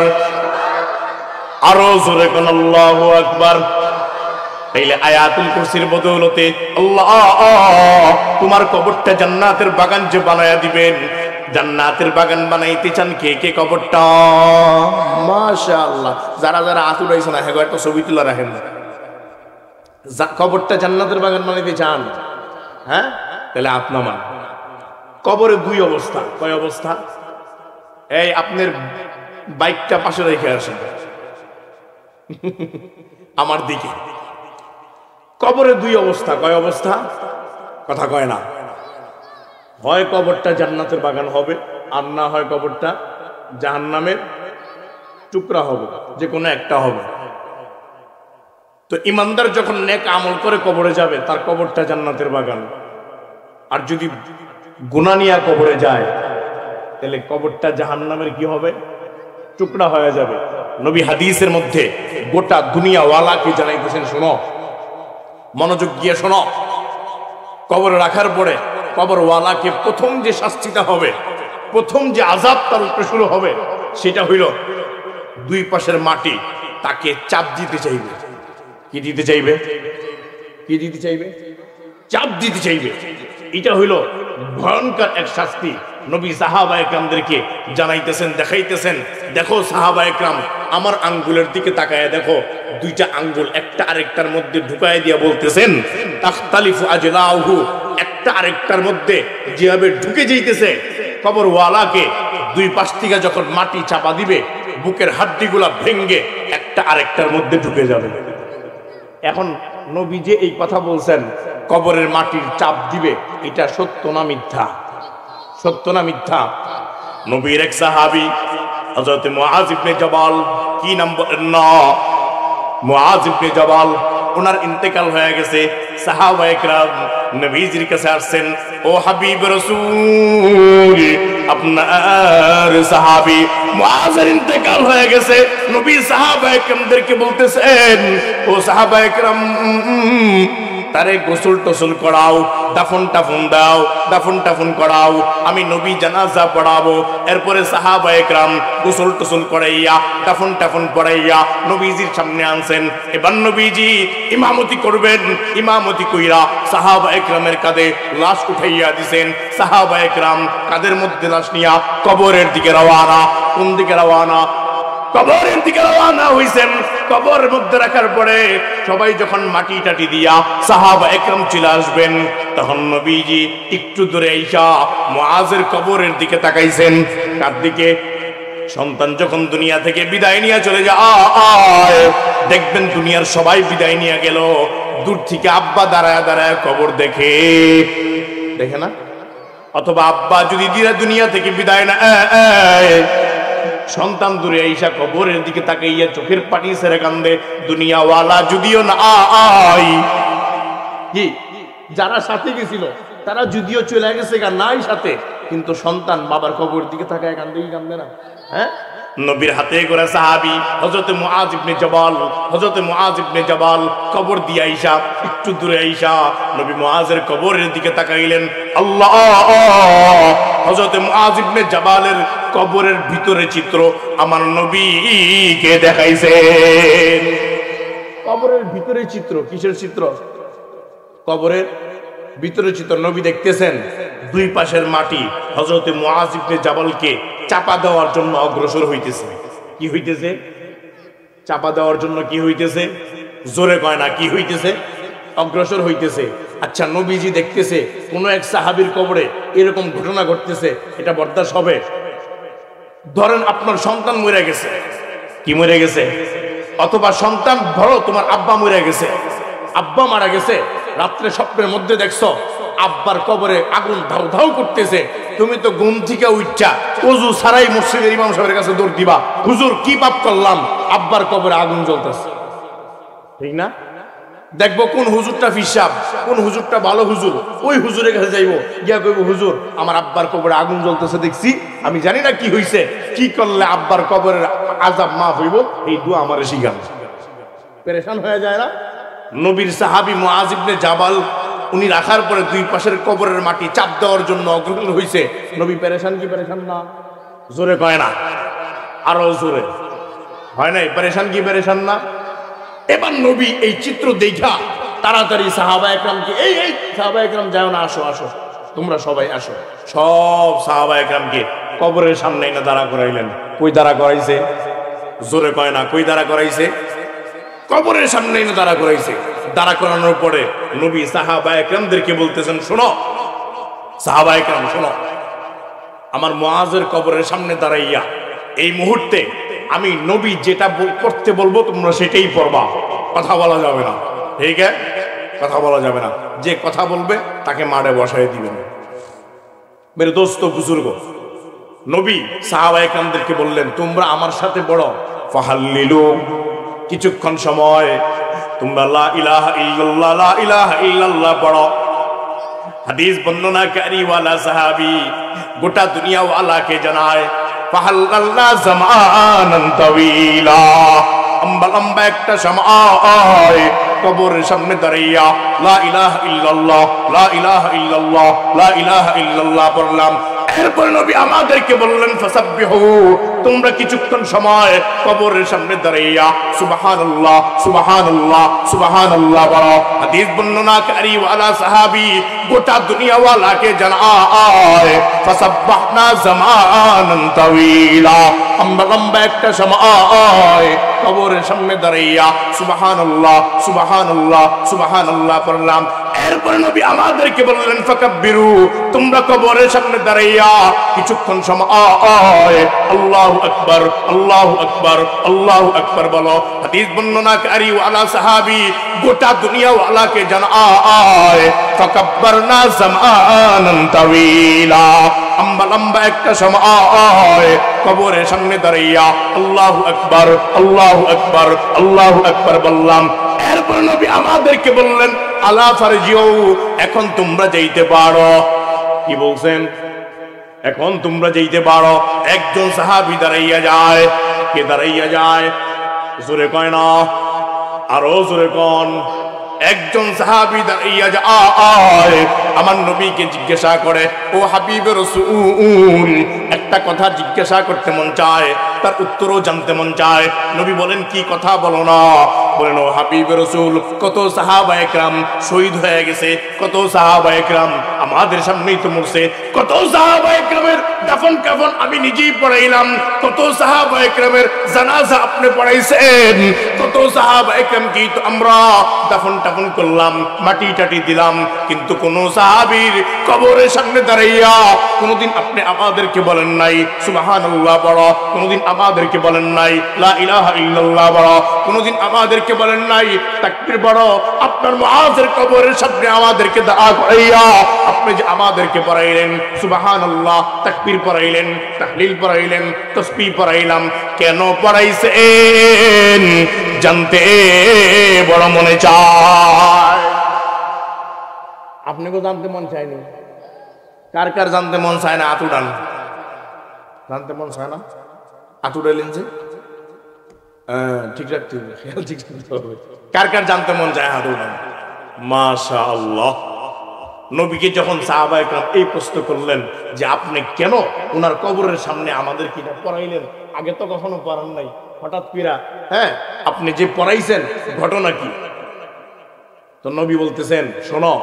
আরো জোরে কোন আল্লাহু আকবার। তাইলে আয়াতুল কুরসির বদৌলতে আল্লাহ তোমার কবরটা জান্নাতের বাগান যে বানায়া দিবেন। জান্নাতের বাগান বানাইতে চান কে কে কবরটা? মাশাআল্লাহ, যারা যারা হাত উঠাইছে না হেগো একটা ছবি তুলে রাখেন। কবরটা জান্নাতের বাগান বানাইতে চান? হ্যাঁ, তাহলে আপনার কবরে দুই অবস্থা। কয় অবস্থা? এই আপনার বাইকটা পাশে রেখে আসেন আমার দিকে। কবরে দুই অবস্থা। কয় অবস্থা? কথা কয় না। হয় কবরটা জান্নাতের বাগান হবে, আর না হয় কবরটা জাহান্নামের টুকরা হবে, যে কোনো একটা হবে। তো ইমানদার যখন নেক আমল করে কবরে যাবে, তার কবরটা জান্নাতের বাগান। আর যদি গুনাহ নিয়ে কবরে যায়, তাহলে কবরটা জাহান্নামের কি হবে? টুকরা হয়ে যাবে। নবী হাদিসের মধ্যে গোটা দুনিয়া ওয়ালাকে জানাইতেছেন, শোনো, মনোযোগ দিয়ে শোনো। কবরে রাখার পরে কবর ওয়ালাকে প্রথম যে শাস্তিটা হবে, প্রথম যে আযাব তার উপরে শুরু হবে, সেটা হইল দুই পাশের মাটি তাকে চাপ দিতে চাইবে। কি দিতে চাইবে? কি দিতে চাইবে? চাপ দিতে চাইবে। এটা হইল ভয়ঙ্কর এক শাস্তি। নবী সাহাবা একরামদেরকে জানাইতেছেন, দেখাইতেছেন, দেখো সাহাবা একরাম, আমার আঙ্গুলের দিকে তাকায় দেখো, দুইটা আঙ্গুল একটা আরেকটার মধ্যে ঢুকায় দিয়া বলতেছেন, তাখতালিফু আজলাহু, একটা আরেকটার মধ্যে যেভাবে ঢুকে যাইতেছে, কবর ওয়ালাকে দুই পাশ থেকে যখন মাটি চাপা দিবে, বুকের হাড্ডিগুলা ভেঙ্গে একটা আরেকটার মধ্যে ঢুকে যাবে। এখন নবী যে এই কথা বলছেন, কবরের মাটির চাপ দিবে, এটা সত্য না মিথ্যা? সত্য না মিথ্যা? নবীর এক সাহাবী হযরত মুআয ইবনে জাবাল, কি নাম বলেন না? মুআয ইবনে জাবাল, ওনার ইন্তেকাল হয়ে গেছে। সাহাবায়ে কেরাম নবীজির কাছে আসছেন, ও হাবিব রাসূল, আপনার সাহাবী মুআযের ইন্তেকাল হয়ে গেছে। নবী সাহাবায়ে কেরামদেরকে বলতেছেন, ও সাহাবায়ে কেরাম, তারে গোসল টোসল করাও, দাফন টাফন দাও, দাফন টাফন করাও, আমি নবী জানাজা পড়াবো। এরপরে সাহাবায়ে কেরাম গোসল টোসল করাইয়া, দাফন টাফন পড়াইয়া নবীজির সামনে আনছেন। এবার নবীজি ইমামতি করবেন। ইমামতি কইরা সাহাবায়ে কেরামের কাঁধে লাশ উঠাইয়া দিছেন। সাহাবায়ে কেরাম কাঁধের মধ্যে লাশ নিয়া কবরের দিকে রওয়ানা। কোন দিকে রওয়ানা? কবরের দিকে রওয়ানা হইছেন। কবরের মধ্যে রাখার পরে সবাই যখন মাটি টাটি দিয়া সাহাবা একরাম চলে আসবেন, তখন নবীজি একটু দূরে আইসা মুআযের কবরের দিকে তাকাইছেন। কার দিকে? সন্তান যখন দুনিয়া থেকে বিদায় নিয়ে চলে যায়, দেখবেন দুনিয়ার সবাই বিদায় নিয়ে গেল, দূর থেকে আব্বা দাঁড়ায় দাঁড়ায় কবর দেখে, দেখে না? অথবা আব্বা যদি দুনিয়া থেকে বিদায় না, সন্তান দূরে আইসা কবরের দিকে তাকাইয়া চোখের পানি ছেড়ে কান্দে। দুনিয়াওয়ালা যদিও না আই, কি যারা সাথে গেছিল তারা যদিও চলে গেছে নাই সাথে, কিন্তু সন্তান বাবার কবর দিকে তাকায় কান্দে কি কান্দে না? হ্যাঁ, নবীর হাতে করে সাহাবী হযরত মুআয ইবনে জাবাল, হযরত মুআয ইবনে জাবাল কবর দিয়ে আইসা একটু দূরে আইসা নবী মুআযের কবরের দিকে তাকাইলেন। আল্লাহ, হযরত মুআয ইবনে জাবালের কবরের ভিতরে চিত্র আমার নবীকে দেখাইছেন। কবরের ভিতরে চিত্র, কিসের চিত্র? কবরের ভিতরে চিত্র নবী দেখতেছেন। দুই পাশের মাটি হযরত মুআয ইবনে জাবালকে চাপা দেওয়ার জন্য অগ্রসর হইতেছে। কি হইতেছে? চাপা দেওয়ার জন্য কি হইতেছে? জোরে কয় না, কি হইতেছে? অগ্রসর হইতেছে। আচ্ছা, নবীজি দেখতেছে কোন এক সাহাবীর কবরে এরকম ঘটনা ঘটতেছে, এটা বরদাস্ত হবে? ধরেন আপনার সন্তান মরে গেছে। কি মরে গেছে? অথবা সন্তান, ধরো তোমার আব্বা মরে গেছে, আব্বা মারা গেছে, রাত্রে স্বপ্নের মধ্যে দেখছো আব্বার কবরে আগুন ধাউ ধাউ করতেছে। তুমি তো ঘুম থেকে উঠছা ওযু ছাড়াই মসজিদের ইমাম সাহেবের কাছে দৌড় দিবা, হুজুর কি পাপ করলাম, আব্বার কবরে আগুন জ্বলতেছে, ঠিক না? দেখবো কোন হুজুরটা ফিসাব, কোন হুজুরটা ভালো হুজুর, ওই হুজুরের কাছে যাইবো, গিয়া কইবো, হুজুর আমার আব্বার কবরে আগুন জ্বলতেছে দেখছি, আমি জানি না কি হইছে, কি করলে আব্বার কবরের আযাব মাফ হইব, এই দোয়া আমারে শিখান। পেরেশান হয়ে যায় না? নবীর সাহাবী মুআয ইবনে জাবাল, উনি রাখার পরে দুই পাশের কবরের মাটি চাপ দেওয়ার জন্য অগ্রসর হইছে। নবী পেরেশান কি পেরেশান না? জোরে কয় না, আরো জোরে। হয় নাই? পেরেশান কি পেরেশান না? এবার নবী এই চিত্র দেখা তাড়াতাড়ি সাহাবা একরামকে এই সাহাবা একরাম যাও না, আসো আসো, তোমরা সবাই আসো। সব সাহাবা একরামকে কবরের সামনে এনে দাঁড়া করাইলেন। কই দাঁড়া করাইছে? জোরে কয় না, কই দাঁড়া করাইছে? কবরের সামনে এনে দাঁড়া করাইছে। দাঁড়া করানোর পরে নবী সাহাবা একরামদেরকে বলতেছেন, শোনো সাহাবা একরাম শোনো, আমার মুআজের কবরের সামনে দাঁড়াইয়া এই মুহূর্তে আমি নবী যেটা করতে বলবো তোমরা সেটাই পড়বা, কথা বলা যাবে না। ঠিক আছে? কথা বলা যাবে না। যে কথা বলবে তাকে মারে বসায় দিবেন। মেরে দোস্ত বুজুর্গ, নবী সাহাবা একরামদেরকে বললেন, তোমরা আমার সাথে পড়ো ফাহাল্লিলু, কিছুক্ষণ সময় তোমরা লা ইলাহা ইল্লাল্লাহ লা ইলাহা ইল্লাল্লাহ পড়ো। হাদিস বর্ণনাকারী ওয়ালা সাহাবী গোটা দুনিয়া ওয়ালাকে জানায়, ফাহাল্লাল্লাহ জামানান তাওয়িলা, লম্বা একটা সময় কবরের সামনে দাঁড়িয়ে লা ইলাহা ইল্লাল্লাহ লা ইলাহা ইল্লাল্লাহ লা ইলাহা ইল্লাল্লাহ পড়লাম। এরপর নবী আমাদেরকে বললেন, ফাসাব্বিহু, তোমরা কিছুক্ষণ সময় কবরের সামনে দাঁড়িয়ে সুবহানাল্লাহ সুবহানাল্লাহ সুবহানাল্লাহ বলো। হাদিস বর্ণনাকারী ওয়ালা সাহাবী গোটা দুনিয়া ওয়ালাকে জানায়, ফাসাব্বাহনা জামানান তাওয়িলা, আমরা লম্বা একটা সময় কবরের সামনে দাঁড়িয়ে সুবহানাল্লাহ সুবহানাল্লাহ সুবহানাল্লাহ পড়লাম। এরপর নবী আমাদেরকে বললেন, ফাকাব্বিরু, তোমরা কবরের সামনে দাঁড়াইয়া কিছুক্ষণ সময় আল্লাহু আকবার আল্লাহু আকবার আল্লাহু আকবার বলো। হাদিস বর্ণনাকারী ওয়ালা সাহাবী গোটা দুনিয়া ওয়ালাকে জানায়, ফাকাব্বারনা জামানান তাওয়িলা, আমরা লম্বা একটা সময় কবরের সামনে দাঁড়াইয়া আল্লাহু আকবার আল্লাহু আকবার আল্লাহু আকবার বললাম। এরপর নবী আমাদেরকে বললেন, আলা ফারজিউ, এখন তোমরা যাইতে পারো। কি বলছেন? এখন তোমরা যাইতে পারো। একজন সাহাবী দাঁড়াইয়া যায়। কে দাঁড়াইয়া যায়? জোরে কয় না, আরো জোরে কোন। একজন সাহাবী দাঁড়াইয়া যায়, আমার নবীকে জিজ্ঞাসা করে, ও হাবিবে রাসূল, একটা কথা জিজ্ঞাসা করতে মন চায়, তার উত্তরও জানতে মন চায়। নবী বলেন, কি কথা বলো না? বলেন, ও হাবিবে রাসূল, কত সাহাবা একরাম শহীদ হয়ে গেছে, কত সাহাবা একরাম আমাদের সামনেই তো মরছে, কত সাহাবা একরামের দাফন কাফন আমি নিজেই পড়াইলাম, কত সাহাবা একরামের জানাজা আপনি পড়াইছেন, কত সাহাবা একরাম কি তো আমরা দাফন টাফন করলাম, মাটি টাটি দিলাম, কিন্তু কোন সাহাবীর কবরের সামনে দাঁড়াইয়া কোনদিন আপনি আমাদেরকে বলেন নাই সুবহানাল্লাহ পড়ো, কোনদিন আমাদেরকে বলেন নাই লা ইলাহা ইল্লাল্লাহ পড়ো, কোনদিন আমাদেরকে বলেন নাই তাকবীর পড়ো। আপনার মুআজের কবরের সামনে আমাদেরকে দাঁড়া করাইয়া আপনি যে আমাদেরকে পড়াইলেন সুবহানাল্লাহ, তাকবীর পড়াইলেন, তাহলিল পড়াইলেন, তাসবিহ পড়াইলাম, কেন পড়াইছেন জানতে বড় মনে চায়। আপনাকে জানতে মন চায়নি? কার কার জানতে মন চায় না? আতুডান। জানতে মন চায় না? আতুডালেন যে ঠিক রাখতে হবে, খেয়াল ঠিক রাখতে হবে। কার কার জানতে মন চায়? আতুডান। মাশাআল্লাহ। নবীকে যখন সাহাবা একরাম এই প্রশ্ন করলেন যে আপনি কেন ওনার কবরের সামনে আমাদের কিনা পড়াইলেন, আগে তো কখনো পড়ান নাই, হঠাৎ পিরা আপনি যে পড়াইছেন ঘটনা কি? তো নবী বলতেছেন, শোনো,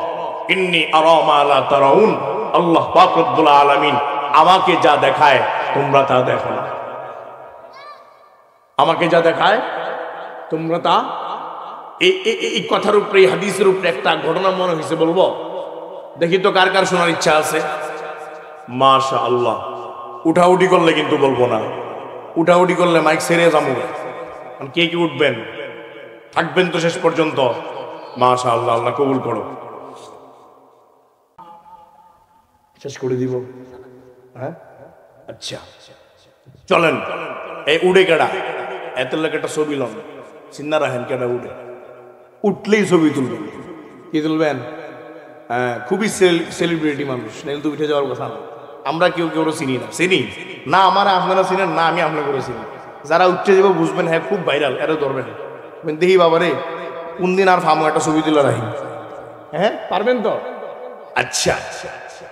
ইন্নী আরা মা লা তারাউন, আল্লাহ পাক রব্বুল আলামিন আমাকে যা দেখায় তোমরা তা দেখো না। আমাকে যা দেখায় তোমরা তা। এই কথার উপরে, এই হাদিসের উপরে একটা ঘটনা মনে হয়েছে, বলবো? দেখি তো কার কার শোনার ইচ্ছা আছে? মাশাআল্লাহ। উঠাউঠি করলে কিন্তু বলবো না, উঠাউঠি করলে মাইক ছেড়ে যাবো। কে কি উঠবেন? থাকবেন তো শেষ পর্যন্ত? মাশাআল্লাহ, আল্লাহ কবুল করো। শেষ করে দিব? হ্যাঁ, আচ্ছা চলেন। এই উড়ে কেডা? এত লোক একটা ছবি লন, চিন্না রাখেন কেডা উঠে? উঠলেই ছবি তুলবেন। কি তুলবেন? হ্যাঁ, খুবই সেলিব্রিটি মানুষ, নাইলে তো উঠে যাওয়ার কথা না। আমরা কেউ কেউ চিনি না, চিনি না, আমার আপনারা চিনেন না, আমি আপনাকে চিনি। যারা উঠতে যাবো বুঝবেন হ্যাঁ খুব ভাইরাল, এরা ধরবেন। দেখি বাবারে কোন দিন আর ফার্মো একটা ছবি তুলে রাখি। হ্যাঁ, পারবেন তো? আচ্ছা,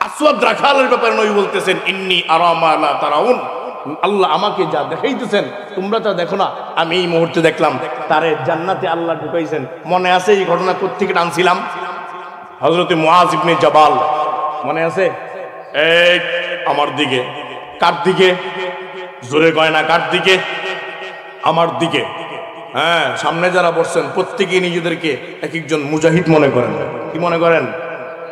আসওয়াদ রাখালের ব্যাপারে নবী বলতেছেন, ইন্নী আরা মা লা তারাউন, আল্লাহ আমাকে যা দেখাইতেছেন তোমরা তা দেখো না, আমি এই মুহূর্তে দেখলাম তারে জান্নাতে আল্লাহ ঢুকাইছেন। মনে আছে এই ঘটনা কোত্থেকে টানছিলাম? হযরত মুআজ ইবনে জাবাল, মনে আছে? এই আমার দিকে। কার দিকে? জোরে কয় না কার দিকে? আমার দিকে। হ্যাঁ, সামনে যারা বসছেন প্রত্যেকেই নিজেদেরকে এক একজন মুজাহিদ মনে করেন। কি মনে করেন?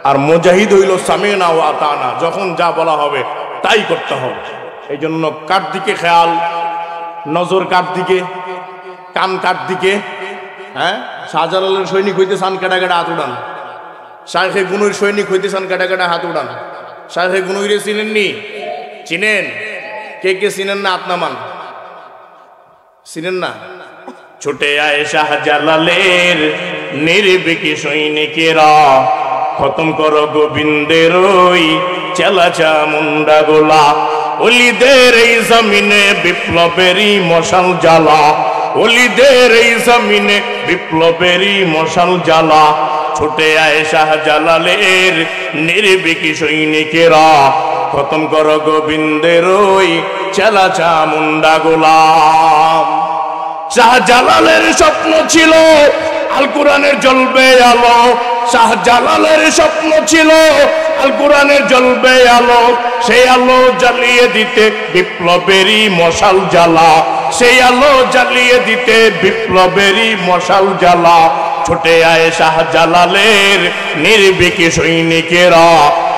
আর মুজাহিদ হইল সামিনা ওয়া আতানা, যখন যা বলা হবে তাই করতে হবে। এই জন্য কার দিকে খেয়াল, নজর কার দিকে, কান কার দিকে? হ্যাঁ, শাহজালালের সৈনিক হইতে চান কাটা কাটা হাত উড়ান, শায়েখে গুনুর সৈনিক হইতে চান কাটা কাটা হাত উড়ান। শায়েখে গুনুরে চিনেননি? চিনেন? কে কে চিনেন না? আপনামান চিনেন না? ছুটে আয় শাহজালালের নির্ভীক সৈনিকেরা, খতম করো গোবিন্দের ওই চেলা চামুন্ডা গোলা। ওলিদের এই জমিনে বিপ্লবেরই মশাল জ্বালা, ওলিদের এই জমিনে বিপ্লবেরই মশাল জ্বালা। ছুটে আয় শাহজালালের নির্ভীক সৈনিকেরা, খতম করো গোবিন্দের ওই চেলা চামুন্ডা গোলা। শাহজালালের স্বপ্ন ছিল আল কোরআনের জ্বলবে আলো, শাহজালালের স্বপ্ন ছিল আল কোরআনের জ্বলবে আলো। সেই আলো জ্বালিয়ে দিতে বিপ্লবেরই মশাল জ্বালা, সেই আলো জ্বালিয়ে দিতে বিপ্লবেরই মশাল জ্বালা। ছুটে আয় শাহজালালের নির্ভীক সৈনিকেরা,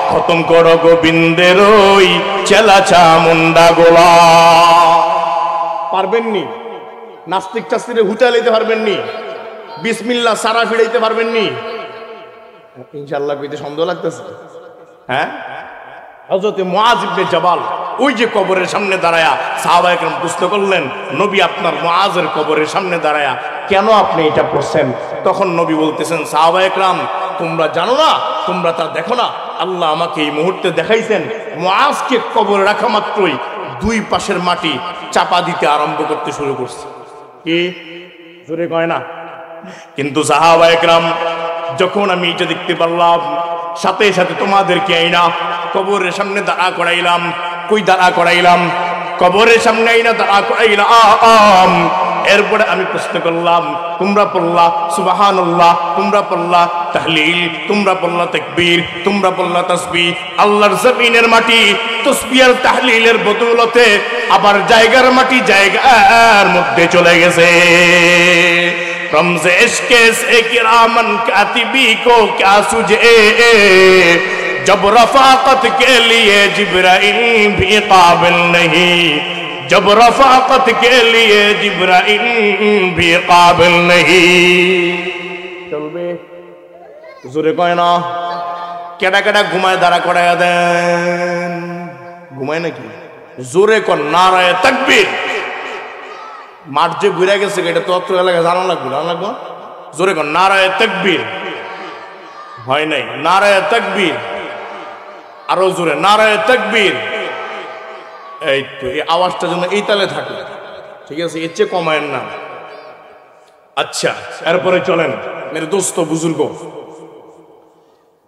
খতম করো গোবিন্দের ওই চেলা চামুন্ডা গোলা। পারবেননি? নাস্তিক টাস্তিরে হুটা লইতে পারবেননি? বিসমিল্লাহ সারা ফিরাইতে পারবেননি? ইনশাআল্লাহ কইতে সন্দেহ লাগতেছে। হ্যাঁ, হযরত মুআজ ইবনে জাবাল ওই যে কবরের সামনে দাঁড়ায়া সাহাবায়ে কেরাম প্রশ্ন করলেন, নবী আপনার মুআজের কবরের সামনে দাঁড়ায়া কেন আপনি এটা করছেন? তখন নবী বলতেছেন, সাহাবায়ে কেরাম তোমরা জানো না, তোমরা তা দেখো না, আল্লাহ আমাকে এই মুহূর্তে দেখাইছেন মুআজকে কবরে রাখা মাত্রই দুই পাশের মাটি চাপা দিতে আরম্ভ করতে শুরু করছে। কি জোরে কয় না? কিন্তু সাহাবায়ে কেরাম যখন আমি এটা দেখতে পারলাম, সাথে সাথে তোমাদেরকে আইনা কবরের সামনে দাঁড়া করাইলাম। কই দাঁড়া করাইলাম? কবরের সামনে আইনা দাঁড়া করাইলাম। এরপরে আমি প্রশ্ন করলাম, তোমরা পড়লা সুবহানাল্লাহ, তোমরা পড়লা তাহলিল, তোমরা পড়লা তাকবীর, তোমরা পড়লা তাসবিহ। আল্লাহর জমিনের মাটি তাসবিহ আর তাহলিলের বদৌলতে আবার জায়গার মাটি জায়গার মধ্যে চলে গেছে। रमज़े इश्क़ से किरामन कातिबी को क्या सूझे, जब रफ़ाक़त के लिए जिब्राइल भी काबिल नहीं, जब रफ़ाक़त के लिए जिब्राइल भी काबिल नहीं। चलबे जोरे कय ना? केडा केडा घुमाय दाঁড়া করায়া দেন? ঘুমায় নাকি? জোরে কর নারায়ে তাকবীর। মাঠ যে ঘুরে গেছে এটা তো অত্র এলাকায় জানা লাগবে, জানা লাগবে। জোরে কর নারায়ে তাকবীর। হয় নাই? নারায়ে তাকবীর। আরো জোরে নারায়ে তাকবীর। এই তো এই আওয়াজটা যেন এই তালে থাকে, ঠিক আছে? এর চেয়ে কমায়েন না। আচ্ছা, এরপরে চলেন মেরে দোস্ত বুজুর্গ,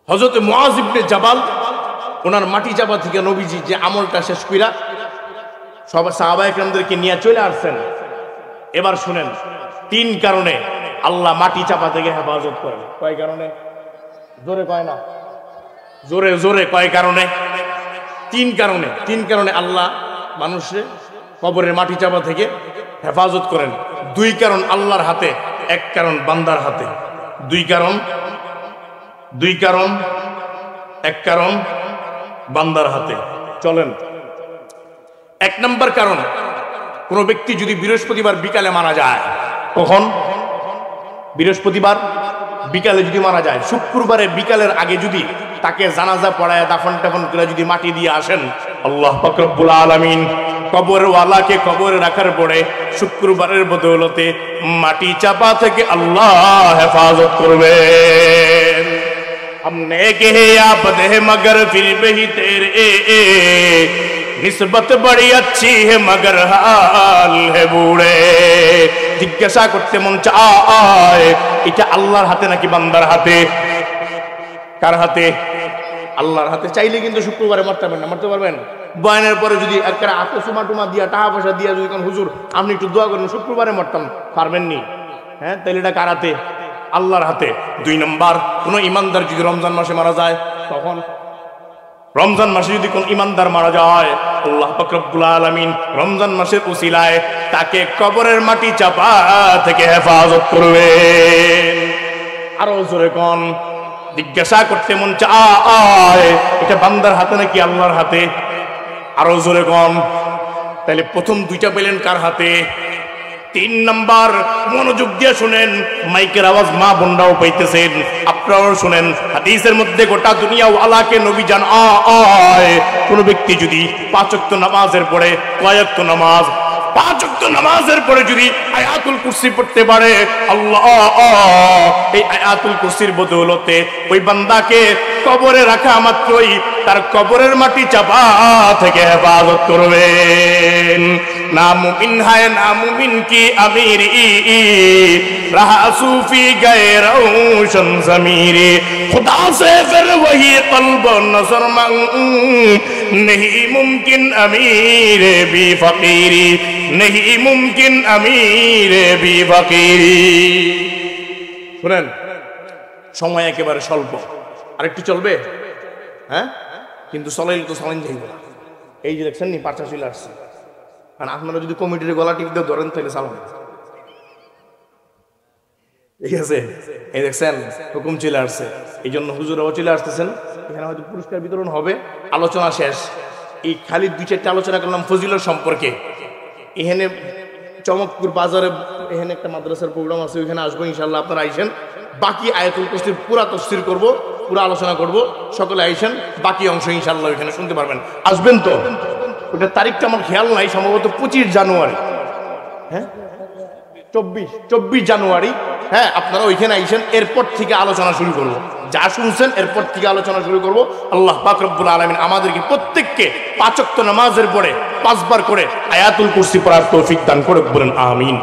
হযরত মুআজ ইবনে জাবাল ওনার মাটি চাপা থেকে নবীজি যে আমলটা শেষ কইরা সব সাহাবায়ে কেরামদেরকে নিয়ে চলে আসছেন। এবার শুনেন, তিন কারণে আল্লাহ মাটি চাপা থেকে হেফাজত করেন। কয় কারণে? জোরে কয় না? জোরে জোরে কয় কারণে? তিন কারণে। তিন কারণে আল্লাহ মানুষের কবরের মাটি চাপা থেকে হেফাজত করেন। দুই কারণ আল্লাহর হাতে, এক কারণ বান্দার হাতে। দুই কারণ, দুই কারণ, এক কারণ বান্দার হাতে। চলেন, এক নম্বর কারণ, কোন ব্যক্তি যদি বৃহস্পতিবার বিকালে মারা যায়, কখন? বৃহস্পতিবার বিকালে যদি মারা যায়, শুক্রবারে বিকালের আগে যদি তাকে জানাজা পড়ায় দাফন টাফন করে যদি মাটি দিয়ে আসেন, আল্লাহ পাক রব্বুল আলামিন কবরওয়ালাকে কবরে রাখার পরে শুক্রবারের বদৌলতে মাটি চাপা থেকে আল্লাহ হেফাজত করবেন। हमने के या बदे मगर फिर भी तेरे निस्बत बड़ी अच्छी है मगर हाल है बूढ़े। জিজ্ঞাসা করতে মন চায় এটা আল্লাহর হাতে নাকি বান্দার হাতে? কার হাতে? আল্লাহর হাতে। চাইলে কিন্তু শুক্রবারে মারতে পারবেন না, মারতে পারবেন? বয়ানের পরে যদি একটা হাতে সুমা টুমা দিয়া টাকা পয়সা দিয়া যদি কোন হুজুর আপনি একটু দোয়া করেন শুক্রবারে মারতাম, পারবেননি। হ্যাঁ, তাহলে এটা কার হাতে? আল্লাহর হাতে। 2 নম্বর, কোন ইমানদার যদি রমজান মাসে মারা যায়, তখন রমজান মাসে যদি কোন ইমানদার মারা যায়, আল্লাহ পাক রব্বুল আলামিন রমজান মাসের উসিলায় তাকে কবরের মাটি চাপা থেকে হেফাজত করবেন। আরো জোরে কোন, জিজ্ঞাসা করতে মন চায় এটা বান্দার হাতে নাকি আল্লাহর হাতে? আরো জোরে কোন। তাহলে প্রথম 2টা পেলেন কার হাতে? 3 নম্বর, মনোযোগ দিয়ে শুনেন, মাইকের আওয়াজ মা বোনরাও পাইতেছেন, আপনারাও শুনেন। হাদিসের মধ্যে গোটা দুনিয়া ওয়ালাকে নবী জান কোন ব্যক্তি যদি 5 ওয়াক্ত নামাজের পরে, কয় ওয়াক্ত নামাজ? 5 ওয়াক্ত নামাজের পরে যদি আয়াতুল কুরসি পড়তে পারে, আল্লাহ এই আয়াতুল কুরসির বদৌলতে ওই বান্দাকে কবরে রাখা মাত্রই তার কবরের মাটি চাপা থেকে হেফাজত করবেন। না মুমিন হায় না মুমিন কি আমিরি रहा सूफी गए रोशन ज़मीरे खुदा से फिर वही क़ल्ब नज़र मंग नहीं मुमकिन अमीर भी फ़कीरी नहीं मुमकिन अमीर भी फ़कीरी। শুনেন, সময় একেবারে স্বল্প, আরেকটু চলবে। হ্যাঁ, কিন্তু চলাইলে তো চালান যাইব না। এই যে দেখছেন নি পাঁচটা চলে আসছে, কারণ আপনারা যদি কমিটির গলা টিপ দিয়ে ধরেন তাহলে চালান, ঠিক আছে? এই দেখছেন হুকুম চলে আসছে, এই জন্য হুজুরাও চলে আসতেছেন। এখানে হয়তো পুরস্কার বিতরণ হবে, আলোচনা শেষ। এই খালি 2-4টা আলোচনা করলাম ফজিলত সম্পর্কে। এখানে চমকপুর বাজারে এখানে একটা মাদ্রাসার প্রোগ্রাম আছে, ওইখানে আসবো ইনশাল্লাহ, আপনারা আইসেন। বাকি আয়াতুল কুরসির পুরা তাফসীর করব, পুরা আলোচনা করব, সকলে আইসেন। বাকি অংশ ইনশাল্লাহ ওইখানে শুনতে পারবেন। আসবেন তো? ওটার তারিখটা আমার খেয়াল নাই, সম্ভবত 25 জানুয়ারি। হ্যাঁ, 24 জানুয়ারি। হ্যাঁ, আপনারা ওইখানে আইসেন। এরপর থেকে আলোচনা শুরু করব, যা শুনছেন এরপর থেকে আলোচনা শুরু করব। আল্লাহ পাক রব্বুল আলামিন আমাদেরকে প্রত্যেককে 5 ওয়াক্ত নামাজের পরে 5 বার করে আয়াতুল কুরসি পড়ার তৌফিক দান করে বলেন আমিন।